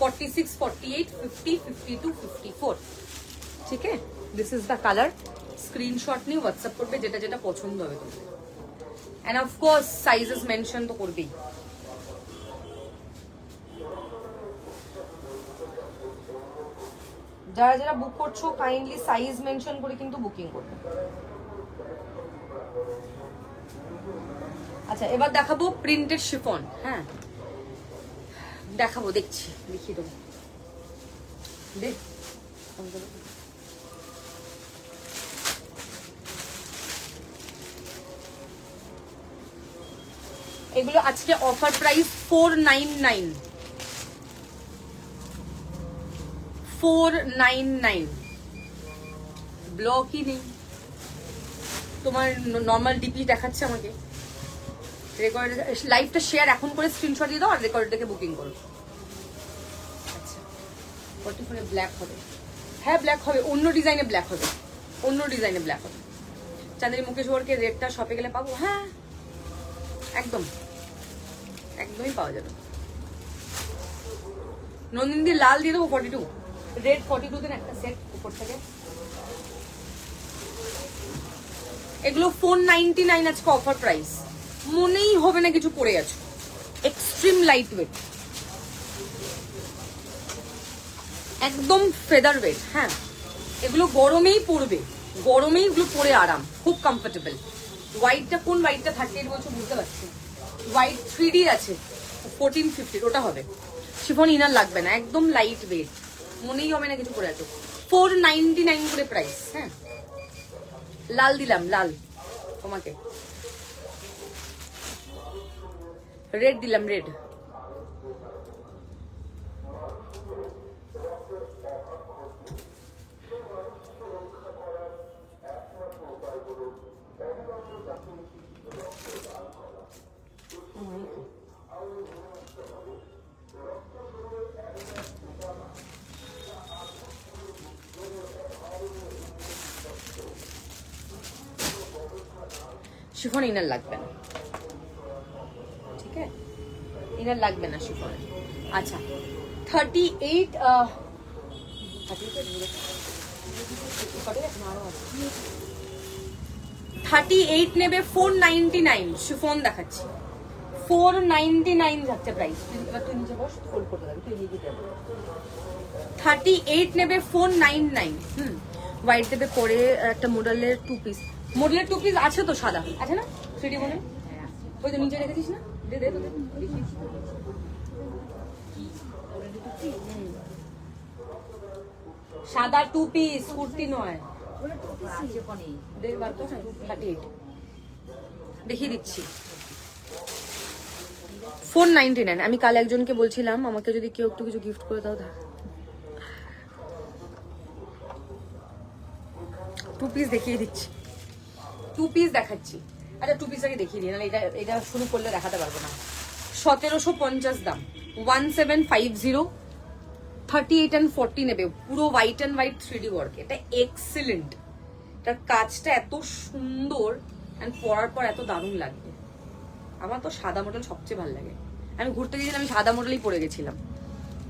46, 48, 50, 52, 54। ঠিক আছে, this is the colour. Screenshot নিয়ে হোয়াটসঅ্যাপ করবে যেটা যেটা পছন্দ হবে তোমার। এন্ড অফকোর্স সাইজেস মেনশন তো করবেই। যারা যারা বুক করছো কাইন্ডলি সাইজ মেনশন করে কিন্তু বুকিং করবে। আচ্ছা, এবার দেখাবো প্রিন্টেড শিফন। হ্যাঁ দেখাবো, দেখছি, দেখিয়ে দেবো। দেখ, এগুলো আজকে অফার প্রাইস 499, 499। ব্লকই নেই তোমার, নর্মাল ডিপি দেখাচ্ছে আমাকে। রেকর্ড লাইভটা শেয়ার এখন করে স্ক্রিনশট দিয়ে দাও আর রেকর্ড দেখে বুকিং করো। আচ্ছা, 44 ব্ল্যাক হবে। হ্যাঁ ব্ল্যাক হবে, অন্য ডিজাইনে ব্ল্যাক হবে, অন্য ডিজাইনে ব্ল্যাক হবে। চাঁদের মুকেশ ওয়ার্কের রেটটা শপে গেলে পাবো? হ্যাঁ একদম, একদমই পাওয়া যাবে। নন্দিনী লাল দিয়ে দেবো 42, রেড 42 দিন একটা সেট উপর থেকে। এগুলো 499 আজকে অফার প্রাইস। মনেই হবে না কিছু পরে আছো। এক্সট্রিম লাইট ওয়েট, একদম ফেদার ওয়েট। হ্যাঁ, এগুলো গরমেই পরবে, গরমেই এগুলো পরে আরাম, খুব কমফোর্টেবল। হোয়াইটটা কোন হোয়াইটটা 38 বলছো বুঝতে পারছি। হোয়াইট 3D আছে 1450, ওটা হবে। শিফন ইনার লাগবে না, একদম লাইট ওয়েট, মনেই হবে না কিছু পরে আছে। 499 করে প্রাইস। হ্যাঁ, লাল দিলাম, লাল তোমাকে, রেড দিলাম, রেড। শিফন ইনার লাগবে না, ঠিক আছে, ইনার লাগবে না শিফন। আচ্ছা 38 38 নেবে 499 শিফন দেখাচ্ছি, 499 যাচ্ছে প্রাইস। এবার তুই নিচে বস, ফোল্ড করতে যাবি, তুই এগিয়ে যাবি। 38 নেবে 499। হোয়াইট দেবে পরে একটা মডেলের 2 পিস, মডেলের 2 পিস আছে তো সাদা, আছে না 3D মডেল? ওই তো নিচে রেখেছিস না, দে দে তো, দেখিস সাদা 2 পিস, কুর্তি নয়, দেখবার তো 38 দেখিয়ে দিচ্ছি। 499। আমি কাল একজনকে বলছিলাম আমাকে যদি কেউ একটু কিছু গিফট করে দাও, 2 পিস দেখিয়ে দিচ্ছি, 2 পিস দেখাচ্ছি। আচ্ছা 2 পিসটাকে দেখিয়ে দিই, নাহলে এটা এটা শুরু করলে দেখাতে পারবো না। 1750 দাম, 1750, 38 and 40 নেবে, পুরো white and white 3D work. এটা এক্সিলেন্ট, এটার কাজটা এত সুন্দর, এন্ড পরার পর এত দারুণ লাগবে। আমার তো সাদা মডেল সবচেয়ে ভালো লাগে, আমি ঘুরতে গেছিলাম, আমি সাদা মডেলই পরে গেছিলাম,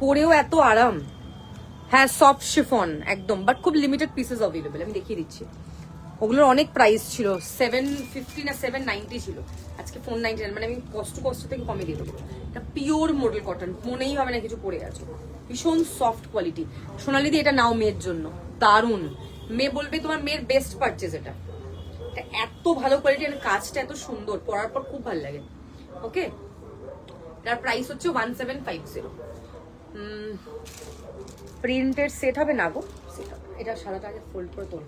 পরেও এত আরাম। হ্যাঁ সফট শিফন একদম, বাট খুব লিমিটেড পিসেস অ্যাভেলেবেল, আমি দেখিয়ে দিচ্ছি। ওগুলোর অনেক প্রাইস ছিল, 750 না 790 ছিল, আজকে 499, মানে আমি কষ্ট থেকে কমে দিয়ে দেবো। এটা পিওর মডেল কটন, মনেই হবে না কিছু পরে আছে, ভীষণ সফট কোয়ালিটি। সোনালি দি এটা নাও মেয়ের জন্য, দারুণ, মেয়ে বলবে তোমার মেয়ের বেস্ট পারচেজ এটা। এত ভালো কোয়ালিটি, আর কাজটা এত সুন্দর, পরার পর খুব ভালো লাগে। ওকে, তার প্রাইস হচ্ছে 1750। প্রিন্টেড সেট হবে না গো, সেট হবে, এটা সাদাটা আগে ফোল্ড করে তোল।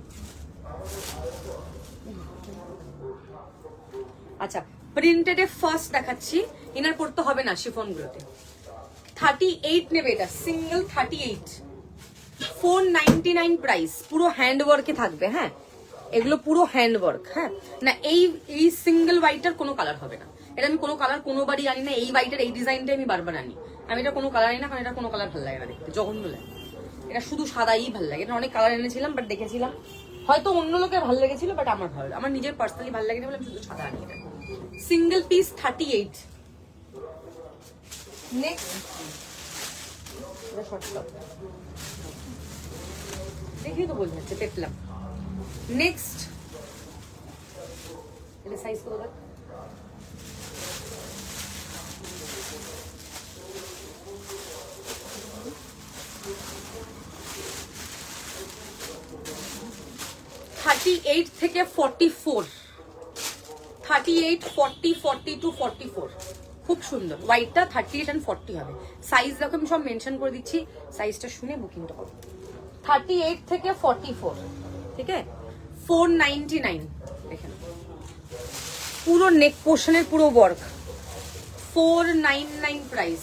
আচ্ছা প্রিন্টেডে ফার্স্ট দেখাচ্ছি, ইনার করতে হবে না শিফন গুলোতে। 38 নেবে এটা, সিঙ্গেল 38, 499 প্রাইস, পুরো হ্যান্ড ওয়ার্কে থাকবে। হ্যাঁ এগুলো পুরো হ্যান্ড ওয়ার্ক। হ্যাঁ না, এই সিঙ্গেল হোয়াইটার কোনো কালার হবে না, এটা আমি কোনো কালার কোনোবারই আনি না, এই হোয়াইটের এই ডিজাইনটা আমি বারবার আনি, আমি এটা কোনো কালার আনি না, কারণ এটা কোনো কালার ভালো লাগে না দেখতে, জঘন্য লাগে, এটা শুধু সাদাই ভালো লাগে। এটা অনেক কালার এনেছিলাম, বাট দেখেছিলাম হয়তো অন্য লোকের ভালো লেগেছিল, বাট আমার ভালো, আমার নিজের পার্সোনালি ভালো লাগে না বলে আমি শুধু সাদা আনি। এটা সিঙ্গেল পিস 38। নেক্সট দেখি তো বোঝা যাচ্ছে, পেটলাম। নেক্সট এটা সাইজ কত দেখ, (38 থেকে 44), 38, 40, 42, 44, খুব সুন্দর। হোয়াইটটা 38 and 40 হবে। সাইজ দেখো আমি সব মেনশন করে দিচ্ছি, সাইজটা শুনে বুকিংটা করো। 38 থেকে 44, ঠিক আছে, 499। দেখেন পুরো নেক পোর্শনের পুরো ওয়ার্ক, 499 প্রাইস।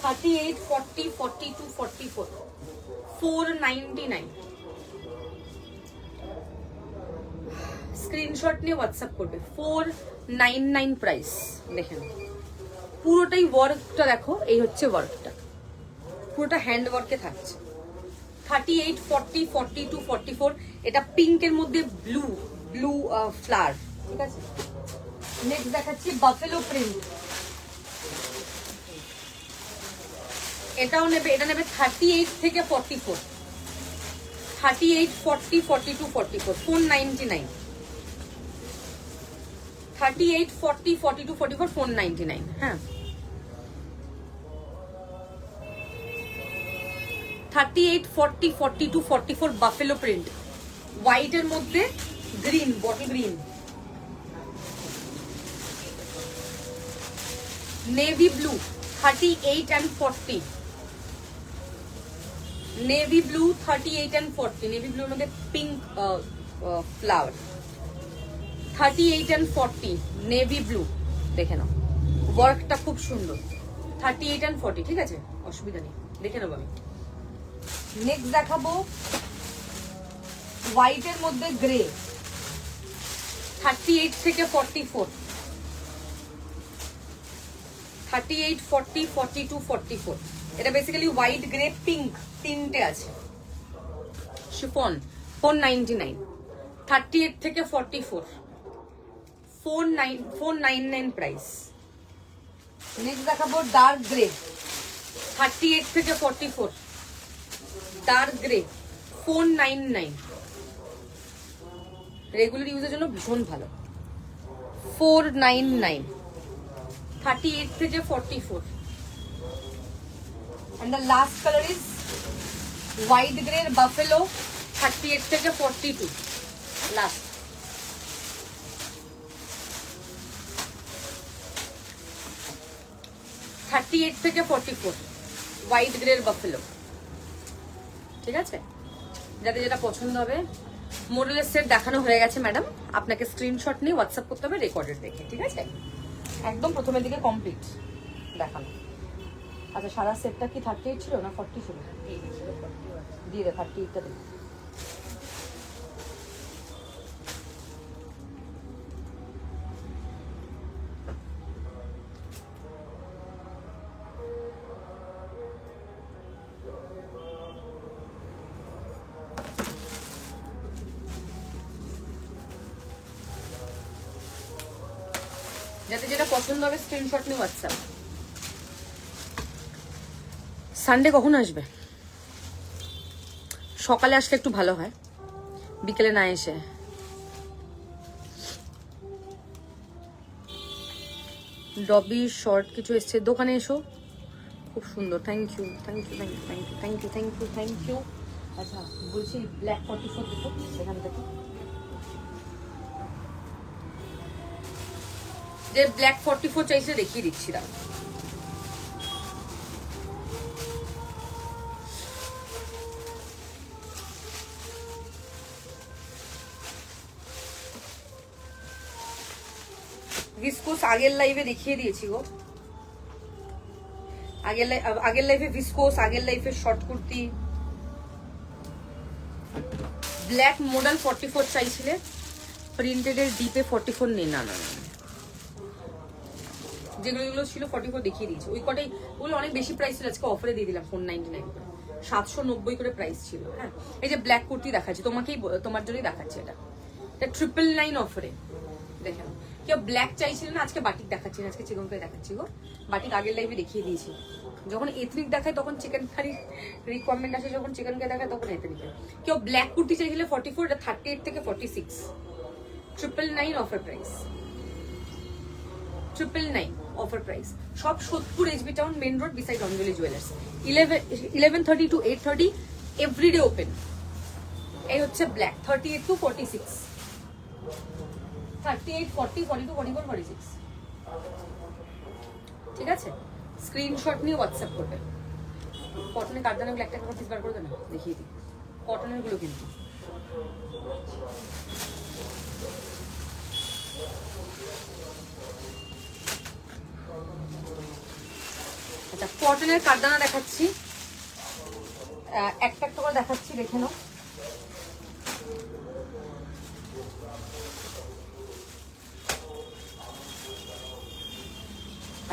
38, 40, 42, 44, 499। স্ক্রিনশট নিয়ে হোয়াটসঅ্যাপ করবে। 499 প্রাইস। দেখেন পুরোটাই ওয়ার্কটা দেখো, এই হচ্ছে ওয়ার্কটা, পুরোটা হ্যান্ড ওয়ার্কে থাকছে। 38, 40, 42, 44, এটা পিঙ্কের মধ্যে ব্লু ফ্লাওয়ার, ঠিক আছে। নেক্সট দেখাচ্ছি বাফেলো প্রিন্ট, এটাও নেবে, এটা নেবে 38 থেকে 44, 38, 40, 42, 44, 499। 38, 40, 42, 44, 499। হ্যাঁ 38, 40, 42, 44 বাফেলো প্রিন্ট, হোয়াইটের মধ্যে green, bottle green, navy blue, 38 and 40, navy blue 38 and 40, navy ব্লুর মধ্যে pink flower, 38 and 40 navy blue, দেখে নাও ওয়ার্কটা খুব সুন্দর। 38 and 40, ঠিক আছে, অসুবিধা নেই, দেখে নেবো আমি। নেক্সট দেখাবো হোয়াইটের মধ্যে গ্রে, 38 থেকে 44, 38, 40, 42, 44। এটা বেসিক্যালি হোয়াইট, গ্রে, পিঙ্ক তিনটে আছে। শিফন 499, 38 থেকে 44, 499 প্রাইস। নেক্সট দেখাবো ডার্ক গ্রে, 38 থেকে 44, ডার্ক গ্রে 499, রেগুলার ইউজের জন্য ভীষণ ভালো। 499, 38 থেকে 44, and the last color is white grey buffalo, 38 থেকে 42, last। $38 থেকে 44, হোয়াইট গ্রের বাফেলো, ঠিক আছে। যাদের যেটা পছন্দ হবে। মডেলের সেট দেখানো হয়ে গেছে ম্যাডাম, আপনাকে স্ক্রিনশট নিয়ে হোয়াটসঅ্যাপ করতে হবে রেকর্ডেড দেখে, ঠিক আছে। একদম প্রথমের দিকে কমপ্লিট দেখানো। আচ্ছা, সারা সেটটা কি 38 ছিল না 40 ছিল? দিয়ে দে 38টা দে। যাতে যেটা পছন্দ হবে স্ক্রিনশট নিয়ে হোয়াটসঅ্যাপ। সানডে কখন আসবে? সকালে আসলে একটু ভালো হয়, বিকেলে না এসে। ডবি শর্ট কিছু এসছে, দোকানে এসো, খুব সুন্দর। Thank you, thank you, thank you, thank you, thank you, thank you, thank you. আচ্ছা বলছি ব্ল্যাক 44 দেখো এখান থেকে, যে ব্ল্যাক 44 চাইছে দেখিয়ে দিচ্ছি। দাও ভিসকোস আগের লাইভে দেখিয়ে দিয়েছি গো, আগের লাইভে ভিসকোস, আগের লাইভে শর্ট কুর্তি। ব্ল্যাক মডেল 44 চাইছিলে, প্রিন্টেড এর ডিপে 44 নেই। না না না, যেগুলো ছিল 44 দেখিয়ে দিয়েছি, ওই কটাই। ওগুলো অনেক বেশি প্রাইস ছিল, আজকে অফারে দিয়ে দিলাম 499 করে, 790 করে প্রাইস ছিল। হ্যাঁ, এই যে ব্ল্যাক কুর্তি দেখাচ্ছি তোমাকেই, তোমার জন্যই দেখাচ্ছি। এটা 999 অফারে, দেখে নাও। কেউ ব্ল্যাক চাইছিল না, আজকে বাটিক দেখাচ্ছি না, আজকে চিকন কারি দেখাচ্ছি গো। বাটিক আগের লাইভে দেখিয়ে দিয়েছি। যখন এথনিক দেখায় তখন চিকেন কারি রিকোয়ারমেন্ট আসে, যখন চিকেন কারি দেখায় তখন এথনিক। কেউ ব্ল্যাক কুর্তি চাইছিলে 44, এটা 38 থেকে 46, 999 অফার প্রাইস, 999 অফার প্রাইস। সব Sodepur SB town main road beside Anjali jewellers, 11:30 to 8:30 everyday open. এই হচ্ছে ব্ল্যাক 38 to 46, 38, 40, 42, 44, 46, ঠিক আছে। স্ক্রিনশট নিয়ে হোয়াটসঅ্যাপ করবে। কটনের কারদানা গুলো একটা একটা পিস বার করে দেন, দেখিয়ে দিই কটনের গুলো কিন্তু। আচ্ছা, কটনের কারদানা দেখাচ্ছি, একটা একটা করে দেখাচ্ছি, দেখে নাও।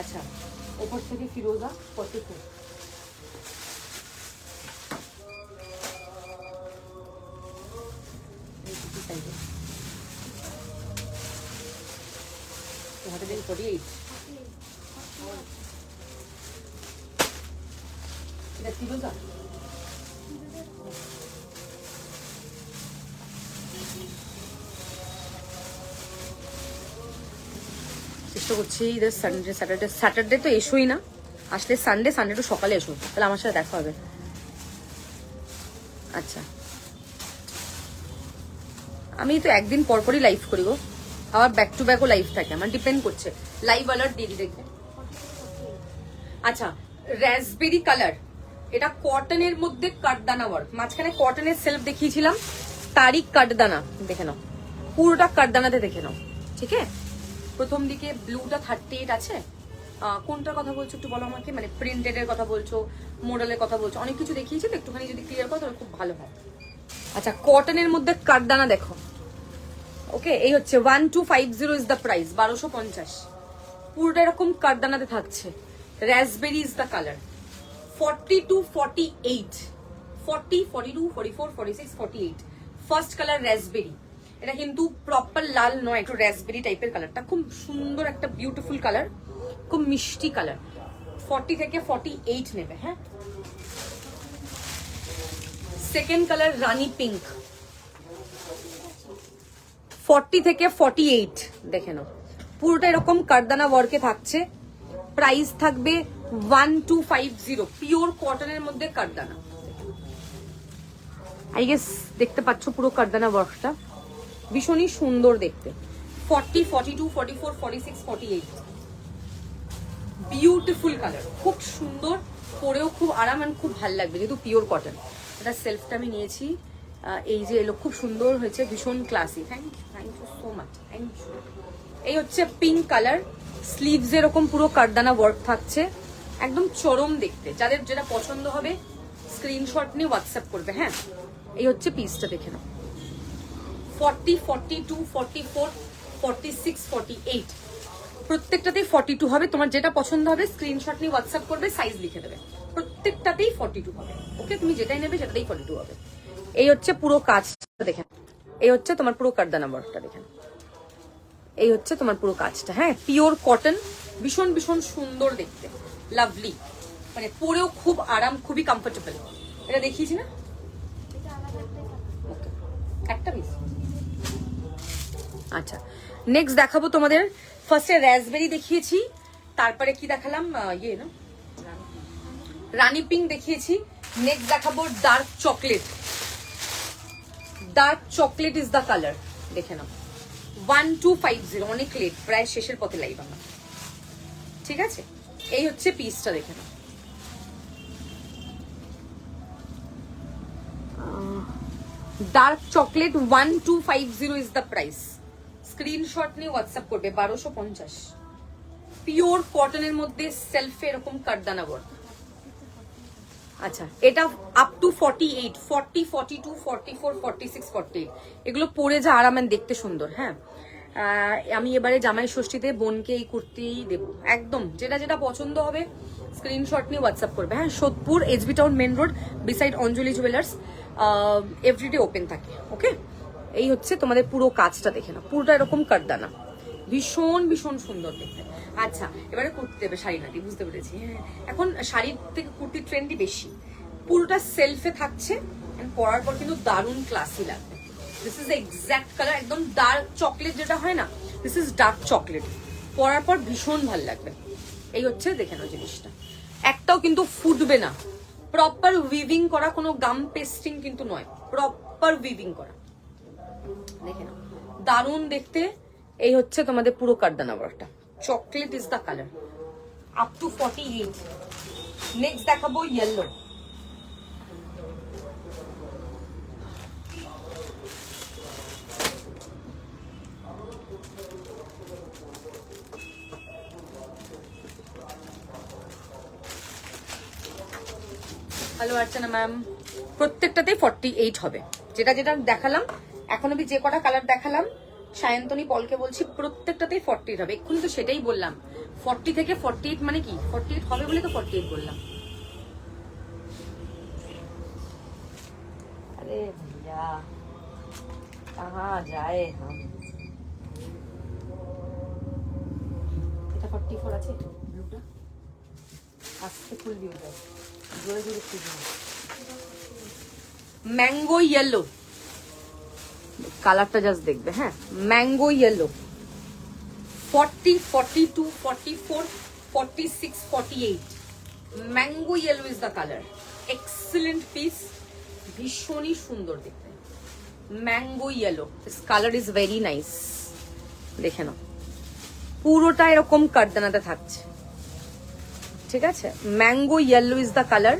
আচ্ছা, ওপর থেকে ফিরোজা 44, হাতে দেখি 48, এটা ফিরোজা। চেষ্টা করছি সানডে স্যাটারডে তো এসোই না, আসলে সানডে তো সকালে এসো, তাহলে আমার সাথে দেখা হবে। আচ্ছা, আমি তো একদিন পরপরই লাইভ করি গো, আবার ব্যাক টু ব্যাকও লাইভ থাকে, আমার ডিপেন্ড করছে। লাইভ অ্যালার্ট দিয়ে দিই দেখবে। আচ্ছা, রাসবেরি কালার, এটা কটনের মধ্যে কাটদানা ওয়ার্ক, মাঝখানে কটনের সেলফ দেখিয়েছিলাম, তারই কাটদানা দেখে নাও, পুরোটা কাটদানাতে দেখে নাও। ঠিক আছে, প্রথম দিকে ব্লুটা 38 আছে, কোনটার কথা বলছো একটু বলো আমাকে, মানে প্রিন্টেড এর কথা বলছো, মডেলের কথা বলছো, অনেক কিছু দেখিয়েছি তো, একটুখানি যদি ক্লিয়ার করো তাহলে খুব ভালো হয়। আচ্ছা, কটনের মধ্যে কাটদানা দেখো। ওকে, এই হচ্ছে 1250 ইজ দ্য প্রাইস, 1250। পুরোটা এরকম কাটদানাতে থাকছে। Raspberry is the colour, 40 to 48, 40, 42, 44, 46, 48, first colour raspberry. এটা কিন্তু প্রপার লাল নয়, একটু রাসবেরি টাইপের কালারটা, খুব সুন্দর একটা বিউটিফুল কালার, খুব মিষ্টি কালার। 40 থেকে 48 নেবে। হ্যাঁ, সেকেন্ড কালার রানী পিঙ্ক, 40 থেকে 48 দেখে নাও, পুরোটা এরকম কারদানা ওয়ার্কে থাকছে। প্রাইস থাকবে 1250, পিওর কটনের মধ্যে কারদানা। আই গেস দেখতে পাচ্ছ পুরো কারদানা ওয়ার্কটা, ভীষণই সুন্দর দেখতে। 40, 42, 44, 46, 48, বিউটিফুল কালার, খুব সুন্দর, পরেও খুব আরাম, খুব ভালো লাগবে যেহেতু পিওর কটন। এটা সেলফটা আমি নিয়েছি, এই যে এলো, খুব সুন্দর হয়েছে, ভীষণ classy. Thank you so much, thank you. এই হচ্ছে পিঙ্ক কালার, স্লিভস এরকম পুরো কারদানা ওয়ার্ক থাকছে, একদম চরম দেখতে। যাদের যেটা পছন্দ হবে স্ক্রিনশট নিয়ে হোয়াটসঅ্যাপ করবে। হ্যাঁ, এই হচ্ছে পিসটা দেখে নাও। 40, 42, 44, 46, 48, প্রত্যেকটাতেই 42 হবে। তোমার যেটা পছন্দ হবে স্ক্রিনশট নিয়ে হোয়াটসঅ্যাপ করবে, সাইজ লিখে দেবে, প্রত্যেকটাতেই 42 হবে। ওকে, তুমি যেটাই নেবে সেটাতেই 42 হবে। এই হচ্ছে পুরো কাজটা দেখেন, এই হচ্ছে তোমার পুরো কারদানা ওয়ার্কটা দেখেন, এই হচ্ছে তোমার পুরো কাজটা। হ্যাঁ, পিওর কটন, ভীষণ ভীষণ সুন্দর দেখতে, লাভলি, মানে পরেও খুব আরাম, খুবই কমফোর্টেবল। এটা দেখিয়েছি না, একটা পিস। আচ্ছা, নেক্সট দেখাবো তোমাদের, ফার্স্টে রাসবেরি দেখিয়েছি, তারপরে কি দেখালাম, ইয়ে না রানী পিঙ্ক দেখিয়েছি। নেক্সট দেখাবো dark chocolate, dark chocolate is the colour, দেখে নাও। 1250, অনেক লেট, প্রায় শেষের পথে লাইভ আমার। ঠিক আছে, এই হচ্ছে পিসটা দেখে নাও। Dark chocolate 1250 is the price, screenshot নিয়ে হোয়াটসঅ্যাপ করবে। 1250, পিওর কটনের মধ্যে সেলফে এরকম কারদানা ওয়ার্ক। আচ্ছা, এটা আপ টু 48, 40, 42, 44, 46, 48, এগুলো পরে যা আরাম, দেখতে সুন্দর। হ্যাঁ, আমি এবারে জামাই ষষ্ঠীতে বোনকে এই কুর্তিই দেবো, একদম যেটা যেটা পছন্দ হবে স্ক্রিনশট নিয়ে হোয়াটসঅ্যাপ করবে। হ্যাঁ, Sodepur SB town main road, beside Anjali jewellers, everyday open থাকে। ওকে, এই হচ্ছে তোমাদের পুরো কাজটা দেখে না, পুরোটা এরকম কারদানা, ভীষণ ভীষণ সুন্দর দেখতে। আচ্ছা, এবারে কুর্তি দেবে, শাড়ি নাকি, বুঝতে পেরেছি। হ্যাঁ, এখন শাড়ির থেকে কুর্তির ট্রেন্ডই বেশি। পুরোটা সেলফে থাকছে, পরার পর কিন্তু দারুণ ক্লাসি লাগবে। দিস ইজ এক্স্যাক্ট কালার, একদম ডার্ক চকলেট যেটা হয় না, দিস ইজ ডার্ক চকলেট, পরার পর ভীষণ ভালো লাগবে। এই হচ্ছে দেখে নাও জিনিসটা, একটাও কিন্তু ফুটবে না, প্রপার উইভিং করা, কোনো গাম পেস্টিং কিন্তু নয়, প্রপার উইভিং করা, দেখে নাও, দারুণ দেখতে। এই হচ্ছে তোমাদের পুরো কারদানা ওয়ার্কটা, chocolate is the colour, up to 48। Next দেখাবো ইয়েলো, হ্যালো অর্চনা ম্যাম, প্রত্যেকটাতেই 48 হবে। যেটা যেটা দেখালাম এখন অব্দি, যে কটা কালার দেখালাম, সায়ন্তনী পলকে বলছি প্রত্যেকটাতেই 48 হবে। এক্ষুনি তো সেটাই বললাম, 40 থেকে 48 মানে কি, 48 হবে বলে তো 48 বললাম। আরে ভাইয়া কাহা যায় হাম, এটা 44 আছে, ব্লুটা আস্তে ফুল দিয়ে দাও, জোরে জোরে ফুল দাও। ম্যাঙ্গো ইয়েলো কালারটা জাস্ট দেখবে। হ্যাঁ, mango yellow, 40, 42, 44, 46, 48, mango yellow is the colour. Excellent piece, ভীষণই সুন্দর দেখতে, mango yellow, this colour is very nice. দেখে নাও, পুরোটা এরকম কারদানাতে থাকছে। ঠিক আছে, mango yellow is the colour,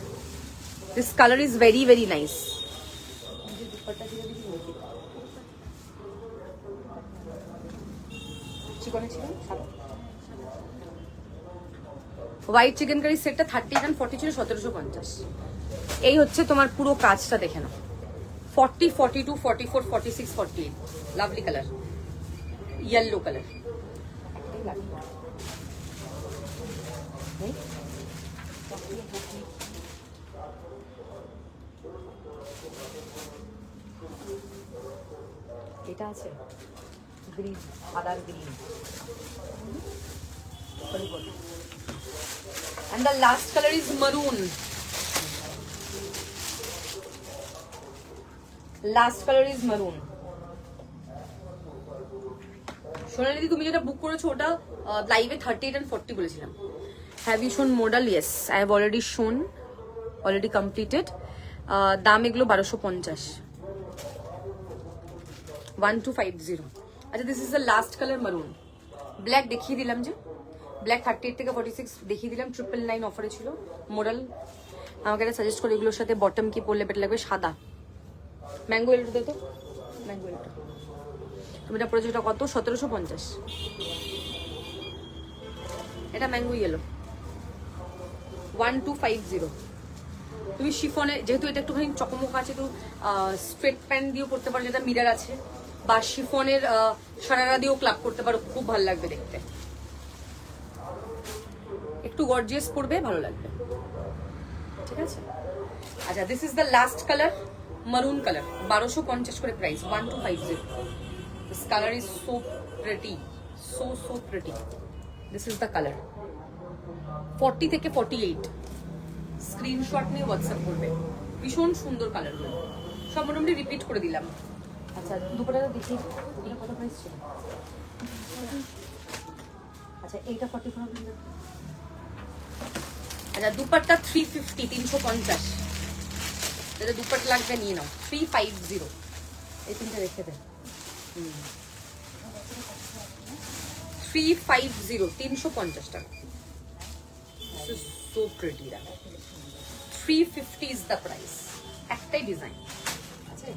This color is very very nice. White chikankari সেটটা 30 and 40 ছিল 1750। এই হচ্ছে তোমার পুরো কাজটা দেখে নাও, 40, 42, 44, 46, 48, লাভলি কালার, ইয়েলো কালার। এটা আছে green, other green. And the last color is maroon. Last color is maroon. সোনালি তুমি যেটা বুক করেছো ওটা লাইভে 38 and 40 বলেছিলাম। Have you shown model? Yes, I have already shown, already completed. দাম এগুলো 1250, 1250। আচ্ছা, this is the last color maroon. Black দেখিয়ে দিলাম, যে ব্ল্যাক 38 থেকে 46 দেখিয়ে দিলাম, 999 অফারে ছিল। মডেল আমাকে এটা সাজেস্ট করে, এগুলোর সাথে বটম কি পরলে বেটার লাগবে? সাদা ম্যাঙ্গো এলটো দে তো, ম্যাঙ্গো এলটো। তুমি এটা পরেছো, এটা কত? 1750। এটা ম্যাঙ্গো ইয়েলো, 1250। তুমি শিফনে, যেহেতু এটা একটুখানি চকমক আছে, তো স্ট্রেট প্যান্ট দিয়েও পরতে পারো, যেটা মিরার আছে, বা শিফনের সারারা দিয়েও ক্লাব করতে পারো, খুব ভালো লাগবে দেখতে। একটু গর্জিয়াস পরবে, ভালো লাগবে, ঠিক আছে? আচ্ছা, this is the last colour, maroon colour, 1250 করে price, 1250। This colour is so pretty, so pretty. This is the colour, 40 থেকে 48। স্ক্রিনশট নিয়ে হোয়াটসঅ্যাপ করবে, ভীষণ সুন্দর কালারগুলো, সব মোটামুটি রিপিট করে দিলাম। আচ্ছা, দুপাট্টাটা দেখি, এটা কত প্রাইস ছিল? আচ্ছা, এইটা 44। আচ্ছা, দুপাট্টা 350, 350। যেটা দুপাট্টা লাগবে নিয়ে নাও, 350। এই তিনটা রেখে দেন, 350, 350 টাকা। So pretty, 350 is the price. একটাই ডিজাইন আছে,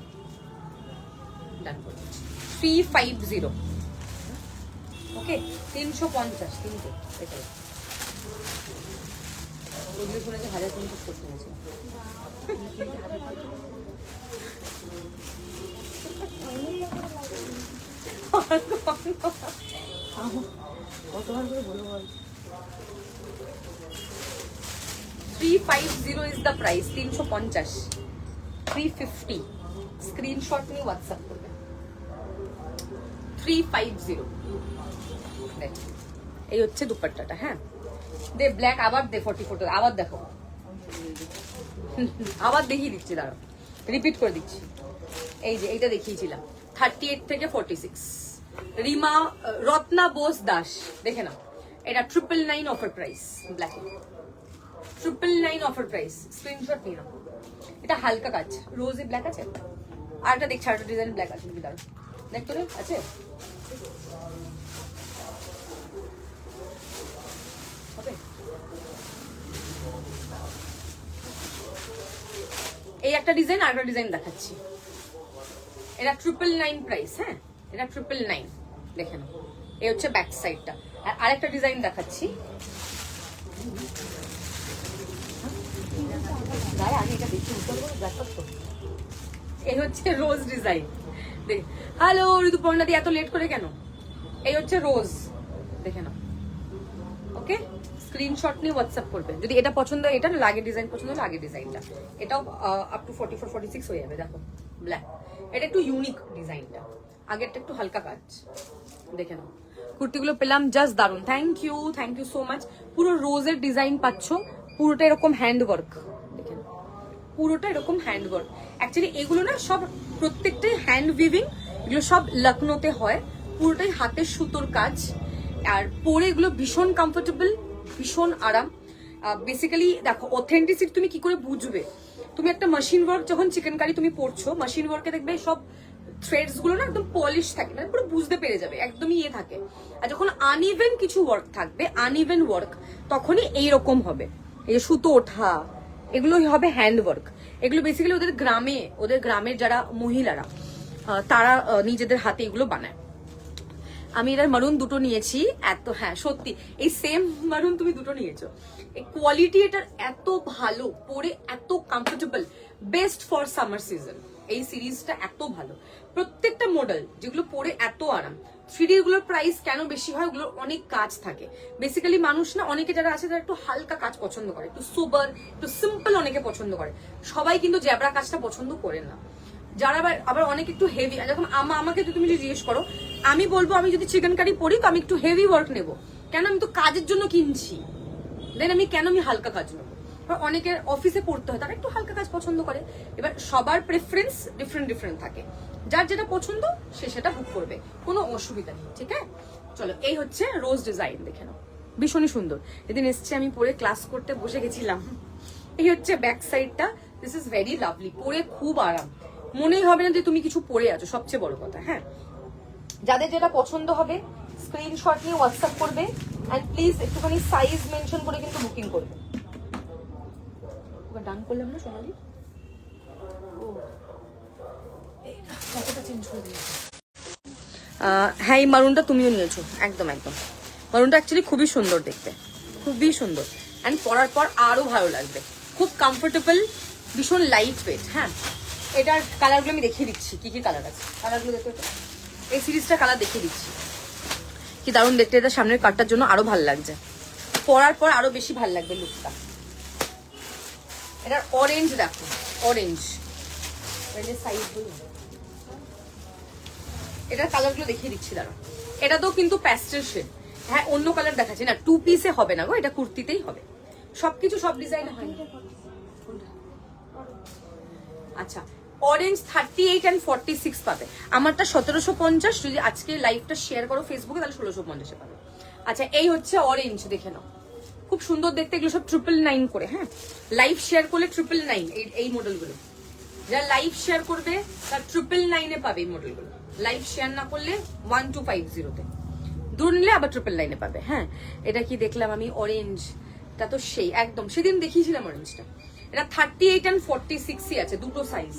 ডান করে 350। ওকে, 350 তিনটে। এটাই ওগুলো শুনেছে 1350 শুনেছে। কতবার করে বলবো? 350 is the price, 350, 350। স্ক্রিনশট নিয়ে হোয়াটসঅ্যাপ করবে, 350। এই হচ্ছে দুপাট্টাটা। হ্যাঁ, দে ব্ল্যাক, আবার দে 44, আবার দেখো, আবার দেখিয়ে দিচ্ছি, দাঁড়াও রিপিট করে দিচ্ছি। এই যে এইটা দেখিয়েছিলাম, 38 থেকে 46, রিমা রত্না বোস দাস, দেখে নাও। এটা 999 offer price, black 999 offer price. Screenshot নিয়ে নাও। এটা হালকা কাজ, রোজে ব্ল্যাক আছে, আর একটা দেখছি, আরেকটা ডিজাইন ব্ল্যাক আছে, তুমি দাঁড়াও দেখতে আছে। এই একটা ডিজাইন, আর একটা ডিজাইন দেখাচ্ছি। এটা 999 প্রাইস। হ্যাঁ, এটা 999, দেখে নাও। এই হচ্ছে ব্যাক সাইডটা। আর আরেকটা ডিজাইন দেখাচ্ছি, আমি এটা দেখি। এই হচ্ছে রোজ ডিজাইন। হ্যালো ঋতুপর্ণা দি, এত লেট করে কেন? এই হচ্ছে রোজ, দেখে নাও। ওকে, স্ক্রিনশট নিয়ে হোয়াটসঅ্যাপ করবে যদি এটা পছন্দ হয়। এটা আগের ডিজাইন পছন্দ হলে আগের ডিজাইনটা, এটাও আপ টু 44, 46 হয়ে যাবে। দেখো ব্ল্যাক, এটা একটু ইউনিক ডিজাইনটা, আগেরটা একটু হালকা কাজ, দেখে নাও। কুর্তিগুলো পেলাম জাস্ট দারুন, থ্যাংক ইউ সো মাচ। পুরো রোজের ডিজাইন পাচ্ছ, পুরোটা এরকম হ্যান্ড ওয়ার্ক, দেখেন পুরোটা এরকম হ্যান্ড ওয়ার্ক। অ্যাকচুয়ালি এগুলো না সব প্রত্যেকটাই হ্যান্ড উইভিং, এগুলো সব লখনৌতে হয়, পুরোটাই হাতের সুতোর কাজ। আর পরে এগুলো ভীষণ কমফোর্টেবল, ভীষণ আরাম। বেসিক্যালি দেখো, অথেন্টিসিটি তুমি কি করে বুঝবে? তুমি একটা মেশিন ওয়ার্ক যখন চিকেন কারি তুমি পরছো, মেশিন ওয়ার্কে দেখবে সব থ্রেডস গুলো না একদম পলিশ থাকে, মানে পুরো বুঝতে পেরে যাবে, একদমই ইয়ে থাকে। আর যখন আনইভেন কিছু ওয়ার্ক থাকবে, আনইভেন ওয়ার্ক, তখনই এইরকম হবে। এই যে সুতো ওঠা, এগুলোই হবে হ্যান্ড ওয়ার্ক। এগুলো বেসিক্যালি ওদের গ্রামের যারা মহিলারা তারা নিজেদের হাতে এগুলো বানায়। আমি এটার মারুন দুটো নিয়েছি, এত হ্যাঁ সত্যি এই সেম মারুন তুমি দুটো নিয়েছো। কোয়ালিটি এটার এত ভালো, পরে এত comfortable, best for summer season. এই সিরিজটা এত ভালো, প্রত্যেকটা মডেল যেগুলো পরে এত আরাম। 3D গুলোর প্রাইস কেন বেশি হয়, ওগুলোর অনেক কাজ থাকে। বেসিক্যালি মানুষ না, অনেকে যারা আছে তারা একটু হালকা কাজ পছন্দ করে, একটু সোবার, একটু সিম্পল অনেকে পছন্দ করে। সবাই কিন্তু জ্যাবরা কাজটা পছন্দ করে না। যারা আবার অনেক একটু হেভি, যখন আমাকে তুমি যদি জিজ্ঞেস করো, আমি বলবো আমি যদি চিকেন কারি পরি তো আমি একটু হেভি ওয়ার্ক নেবো, কেন আমি তো কাজের জন্য কিনছি, দেন আমি কেন আমি হালকা কাজ নেবো। অনেকের অফিসে পড়তে হয়, তারা একটু হালকা কাজ পছন্দ করে। এবার সবার প্রেফারেন্স ডিফারেন্ট থাকে, যার যেটা পছন্দ সে সেটা বুক করবে, কোনো অসুবিধা নেই। ঠিক আছে, চলো এই হচ্ছে রোজ ডিজাইন, দেখে নাও ভীষণই সুন্দর। এদিন এসছে আমি পরে ক্লাস করতে বসে গেছিলাম। এই হচ্ছে ব্যাক সাইডটা, দিস ইজ ভেরি লাভলি, পরে খুব আরাম, মনেই হবে না যে তুমি কিছু পরে আছো, সবচেয়ে বড় কথা। হ্যাঁ, যাদের যেটা পছন্দ হবে স্ক্রিনশট নিয়ে হোয়াটসঅ্যাপ করবে, এন্ড প্লিজ একটুখানি সাইজ মেনশন করে কিন্তু বুকিং করবে। ডান করলাম না সোনালি, হ্যাঁ এই মারুনটা তুমিও নিয়েছো, একদম একদম। মারুনটা অ্যাকচুয়ালি খুবই সুন্দর দেখতে, খুবই সুন্দর, অ্যান্ড পরার পর আরো ভালো লাগবে, খুব কমফোর্টেবল, ভীষণ লাইট ওয়েট। হ্যাঁ, এটার কালারগুলো আমি দেখিয়ে দিচ্ছি, কি কি কালার আছে, কালারগুলো দেখতে, এই সিরিজটা কালার দেখিয়ে দিচ্ছি, কি দারুণ দেখতে। এটা সামনের কাটটার জন্য আরো ভালো লাগছে, পরার পর আরো বেশি ভালো লাগবে লুকটা। এটার অরেঞ্জ দেখো, অরেঞ্জ সাইজগুলো, এটার কালারগুলো দেখিয়ে দিচ্ছি দাঁড়া। এটা তো কিন্তু প্যাস্টেল শেড, হ্যাঁ অন্য কালার দেখাচ্ছি না, 2 পিসে হবে না গো, এটা কুর্তিতেই হবে। সবকিছু সব ডিজাইনে হয় না। আচ্ছা, অরেঞ্জ 38 and 46 পাবে। আমারটা 1750, যদি আজকে লাইভটা শেয়ার করো ফেসবুকে তাহলে 1650 পাবে। আচ্ছা, এই হচ্ছে অরেঞ্জ, দেখে নাও খুব সুন্দর দেখতে। এগুলো সব 999 করে। হ্যাঁ, লাইভ শেয়ার করলে 999, এই মডেলগুলো যারা লাইভ শেয়ার করবে তার 999 পাবে এই মডেলগুলো। লাইভ শেয়ার না করলে 1250-তে, দূর নিলে আবার 999 পাবে। হ্যাঁ, এটা কি দেখলাম আমি, অরেঞ্জটা তো সেই একদম সেদিন দেখিয়েছিলাম অরেঞ্জটা। এটা 38 and 46 আছে, দুটো সাইজ।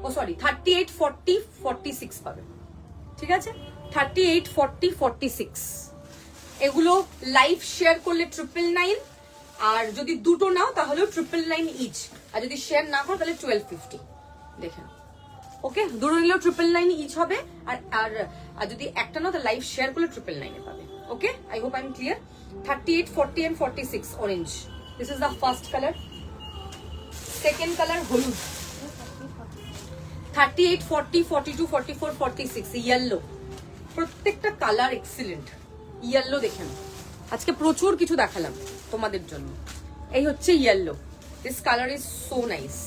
ও সরি, 38, 40, 46 পাবে। ঠিক আছে, 38, 40, 46 এগুলো লাইভ শেয়ার করলে 999, আর যদি দুটো নাও তাহলেও 999 ইচ, আর যদি শেয়ার না করো তাহলে 1250। দেখে নাও, ওকে, দুটো নিলেও 999 ইচ হবে, আর যদি একটা নাও তাহলে লাইভ শেয়ার করলে 999 পাবে। Okay, I hope I am clear. 38, 40 and 46 orange, this is the first colour. Second colour হলুদ, 38, 40, 42, 44, 46 ইয়েলো। প্রত্যেকটা কালার এক্সিলেন্ট। ইয়েলো দেখেন, আজকে প্রচুর কিছু দেখালাম তোমাদের জন্য। এই হচ্ছে yellow, this colour is so nice.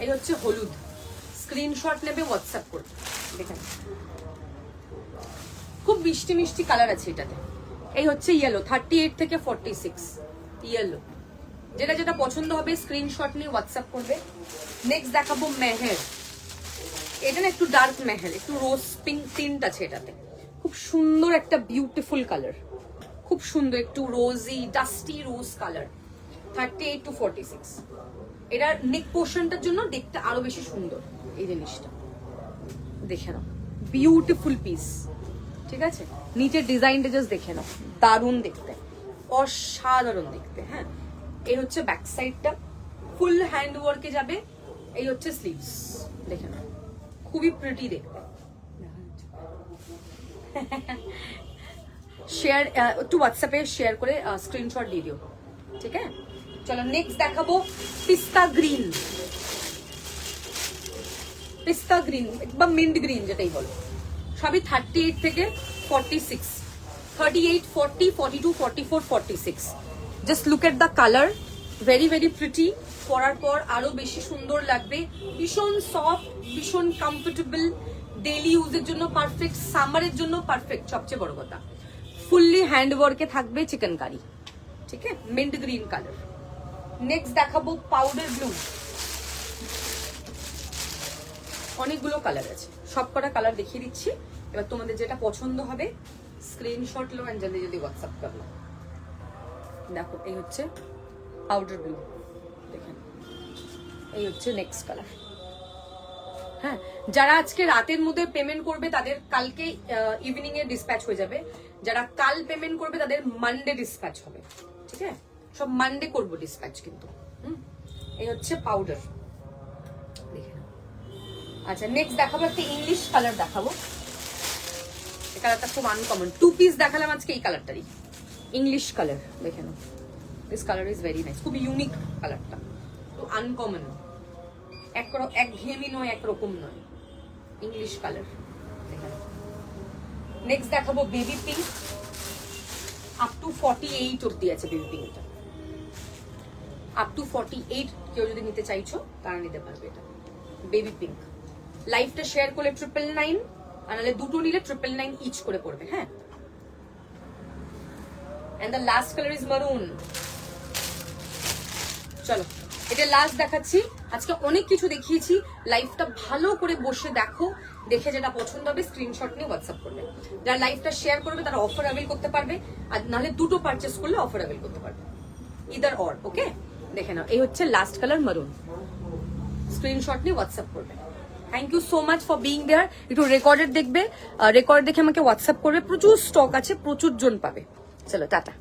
এই হচ্ছে হলুদ, স্ক্রিনশট নেবে, হোয়াটসঅ্যাপ করবে, দেখেন খুব মিষ্টি মিষ্টি কালার আছে এটাতে। এই হচ্ছে ইয়েলো, 38 থেকে 46 ইয়েলো। যেটা যেটা পছন্দ হবে স্ক্রিনশট নিয়ে হোয়াটসঅ্যাপ করবে। নেক্সট দেখাবো মেহের। এটা না একটু ডার্ক মেহের, একটু রোজ পিঙ্ক টিন্ট আছে এটাতে, খুব সুন্দর একটা বিউটিফুল কালার, খুব সুন্দর একটু রোজি ডাস্টি রোজ কালার। 38 to 46 এটার নেক পোর্শনটার জন্য দেখতে আরো বেশি সুন্দর। এই জিনিসটা দেখে নাও, বিউটিফুল পিস। ঠিক আছে, নিচের ডিজাইনটা জাস্ট দেখে নাও, দারুণ দেখতে, অসাধারণ দেখতে। হ্যাঁ, এই হচ্ছে ব্যাক সাইডটা, ফুল হ্যান্ড ওয়ার্কে যাবে। এই হচ্ছে স্লিভস, দেখে নাও খুবই প্রিটি দেখতে। শেয়ার একটু হোয়াটসঅ্যাপে শেয়ার করে স্ক্রিনশট দিয়ে দিও। ঠিক আছে, চলো নেক্সট দেখাবো পিস্তা গ্রিন। পিস্তা গ্রিন বা মিন্ট গ্রিন যেটাই বলো, সবই 38 থেকে 46, 38, 40, 42, 44, 46। Just look at the colour, very very pretty. পরার পর আরো বেশি সুন্দর লাগবে, ভীষণ সফট, ভীষণ কমফোর্টেবল, ডেইলি ইউজের জন্য পারফেক্ট, সামারের জন্য পারফেক্ট। সবচেয়ে বড় কথা, ফুললি হ্যান্ড ওয়ার্কে থাকবে চিকেন কারি। ঠিক আছে, মিন্ট গ্রিন কালার। নেক্সট দেখাবো পাউডার ব্লু। অনেকগুলো কালার আছে, সব কটা কালার দেখিয়ে দিচ্ছি। এবার তোমাদের যেটা পছন্দ হবে স্ক্রিনশট লো, অ্যান্ড জলদি জলদি হোয়াটসঅ্যাপ করো। দেখো এই হচ্ছে পাউডার ব্লু, দেখেন এই হচ্ছে নেক্সট কালার। হ্যাঁ, যারা আজকে রাতের মধ্যে পেমেন্ট করবে তাদের কালকে ইভিনিং এ ডিসপ্যাচ হয়ে যাবে, যারা কাল পেমেন্ট করবে তাদের মানডে ডিসপ্যাচ হবে, ঠিক আছে? সব মানডে করবো ডিসপ্যাচ কিন্তু। এই হচ্ছে পাউডার, দেখে নাও। আচ্ছা নেক্সট দেখাবো একটা ইংলিশ কালার দেখাবো। এই কালারটা খুব আনকমন, 2 পিস দেখালাম আজকে এই কালারটারই, ইংলিশ কালার দেখে নাও। This colour is very nice, খুব ইউনিক কালারটা, তো আনকমন, একঘেয়েমি নয়, একরকম নয়, ইংলিশ কালার। নেক্সট দেখাবো বেবি পিঙ্ক, আপ টু 48 অব্দি আছে বেবি পিঙ্কটা, আপ টু 48 কেউ যদি নিতে চাইছো তারা নিতে পারবে। এটা বেবি পিঙ্ক, লাইফটা শেয়ার করলে 999, আর নাহলে দুটো নিলে 999 ইচ করে পড়বে। হ্যাঁ, and the last colour is maroon. চলো এটা লাস্ট দেখাচ্ছি, আজকে অনেক কিছু দেখিয়েছি, লাইফটা ভালো করে বসে দেখো, দেখে যেটা পছন্দ হবে স্ক্রিনশট নিয়ে হোয়াটসঅ্যাপ করবে। যারা লাইফটা শেয়ার করবে তারা অফার অ্যাভেল করতে পারবে, আর নাহলে দুটো পারচেস করলে অফার অ্যাভেল করতে পারবে, ইদার অর। ওকে, দেখে নাও এই হচ্ছে লাস্ট কালার মারুন, স্ক্রিনশট নিয়ে হোয়াটসঅ্যাপ করবে। Thank you so much for being there. একটু রেকর্ডেড দেখবে, রেকর্ড দেখে আমাকে হোয়াটসঅ্যাপ করবে, প্রচুর স্টক আছে, প্রচুর জন পাবে। চলো টাটা।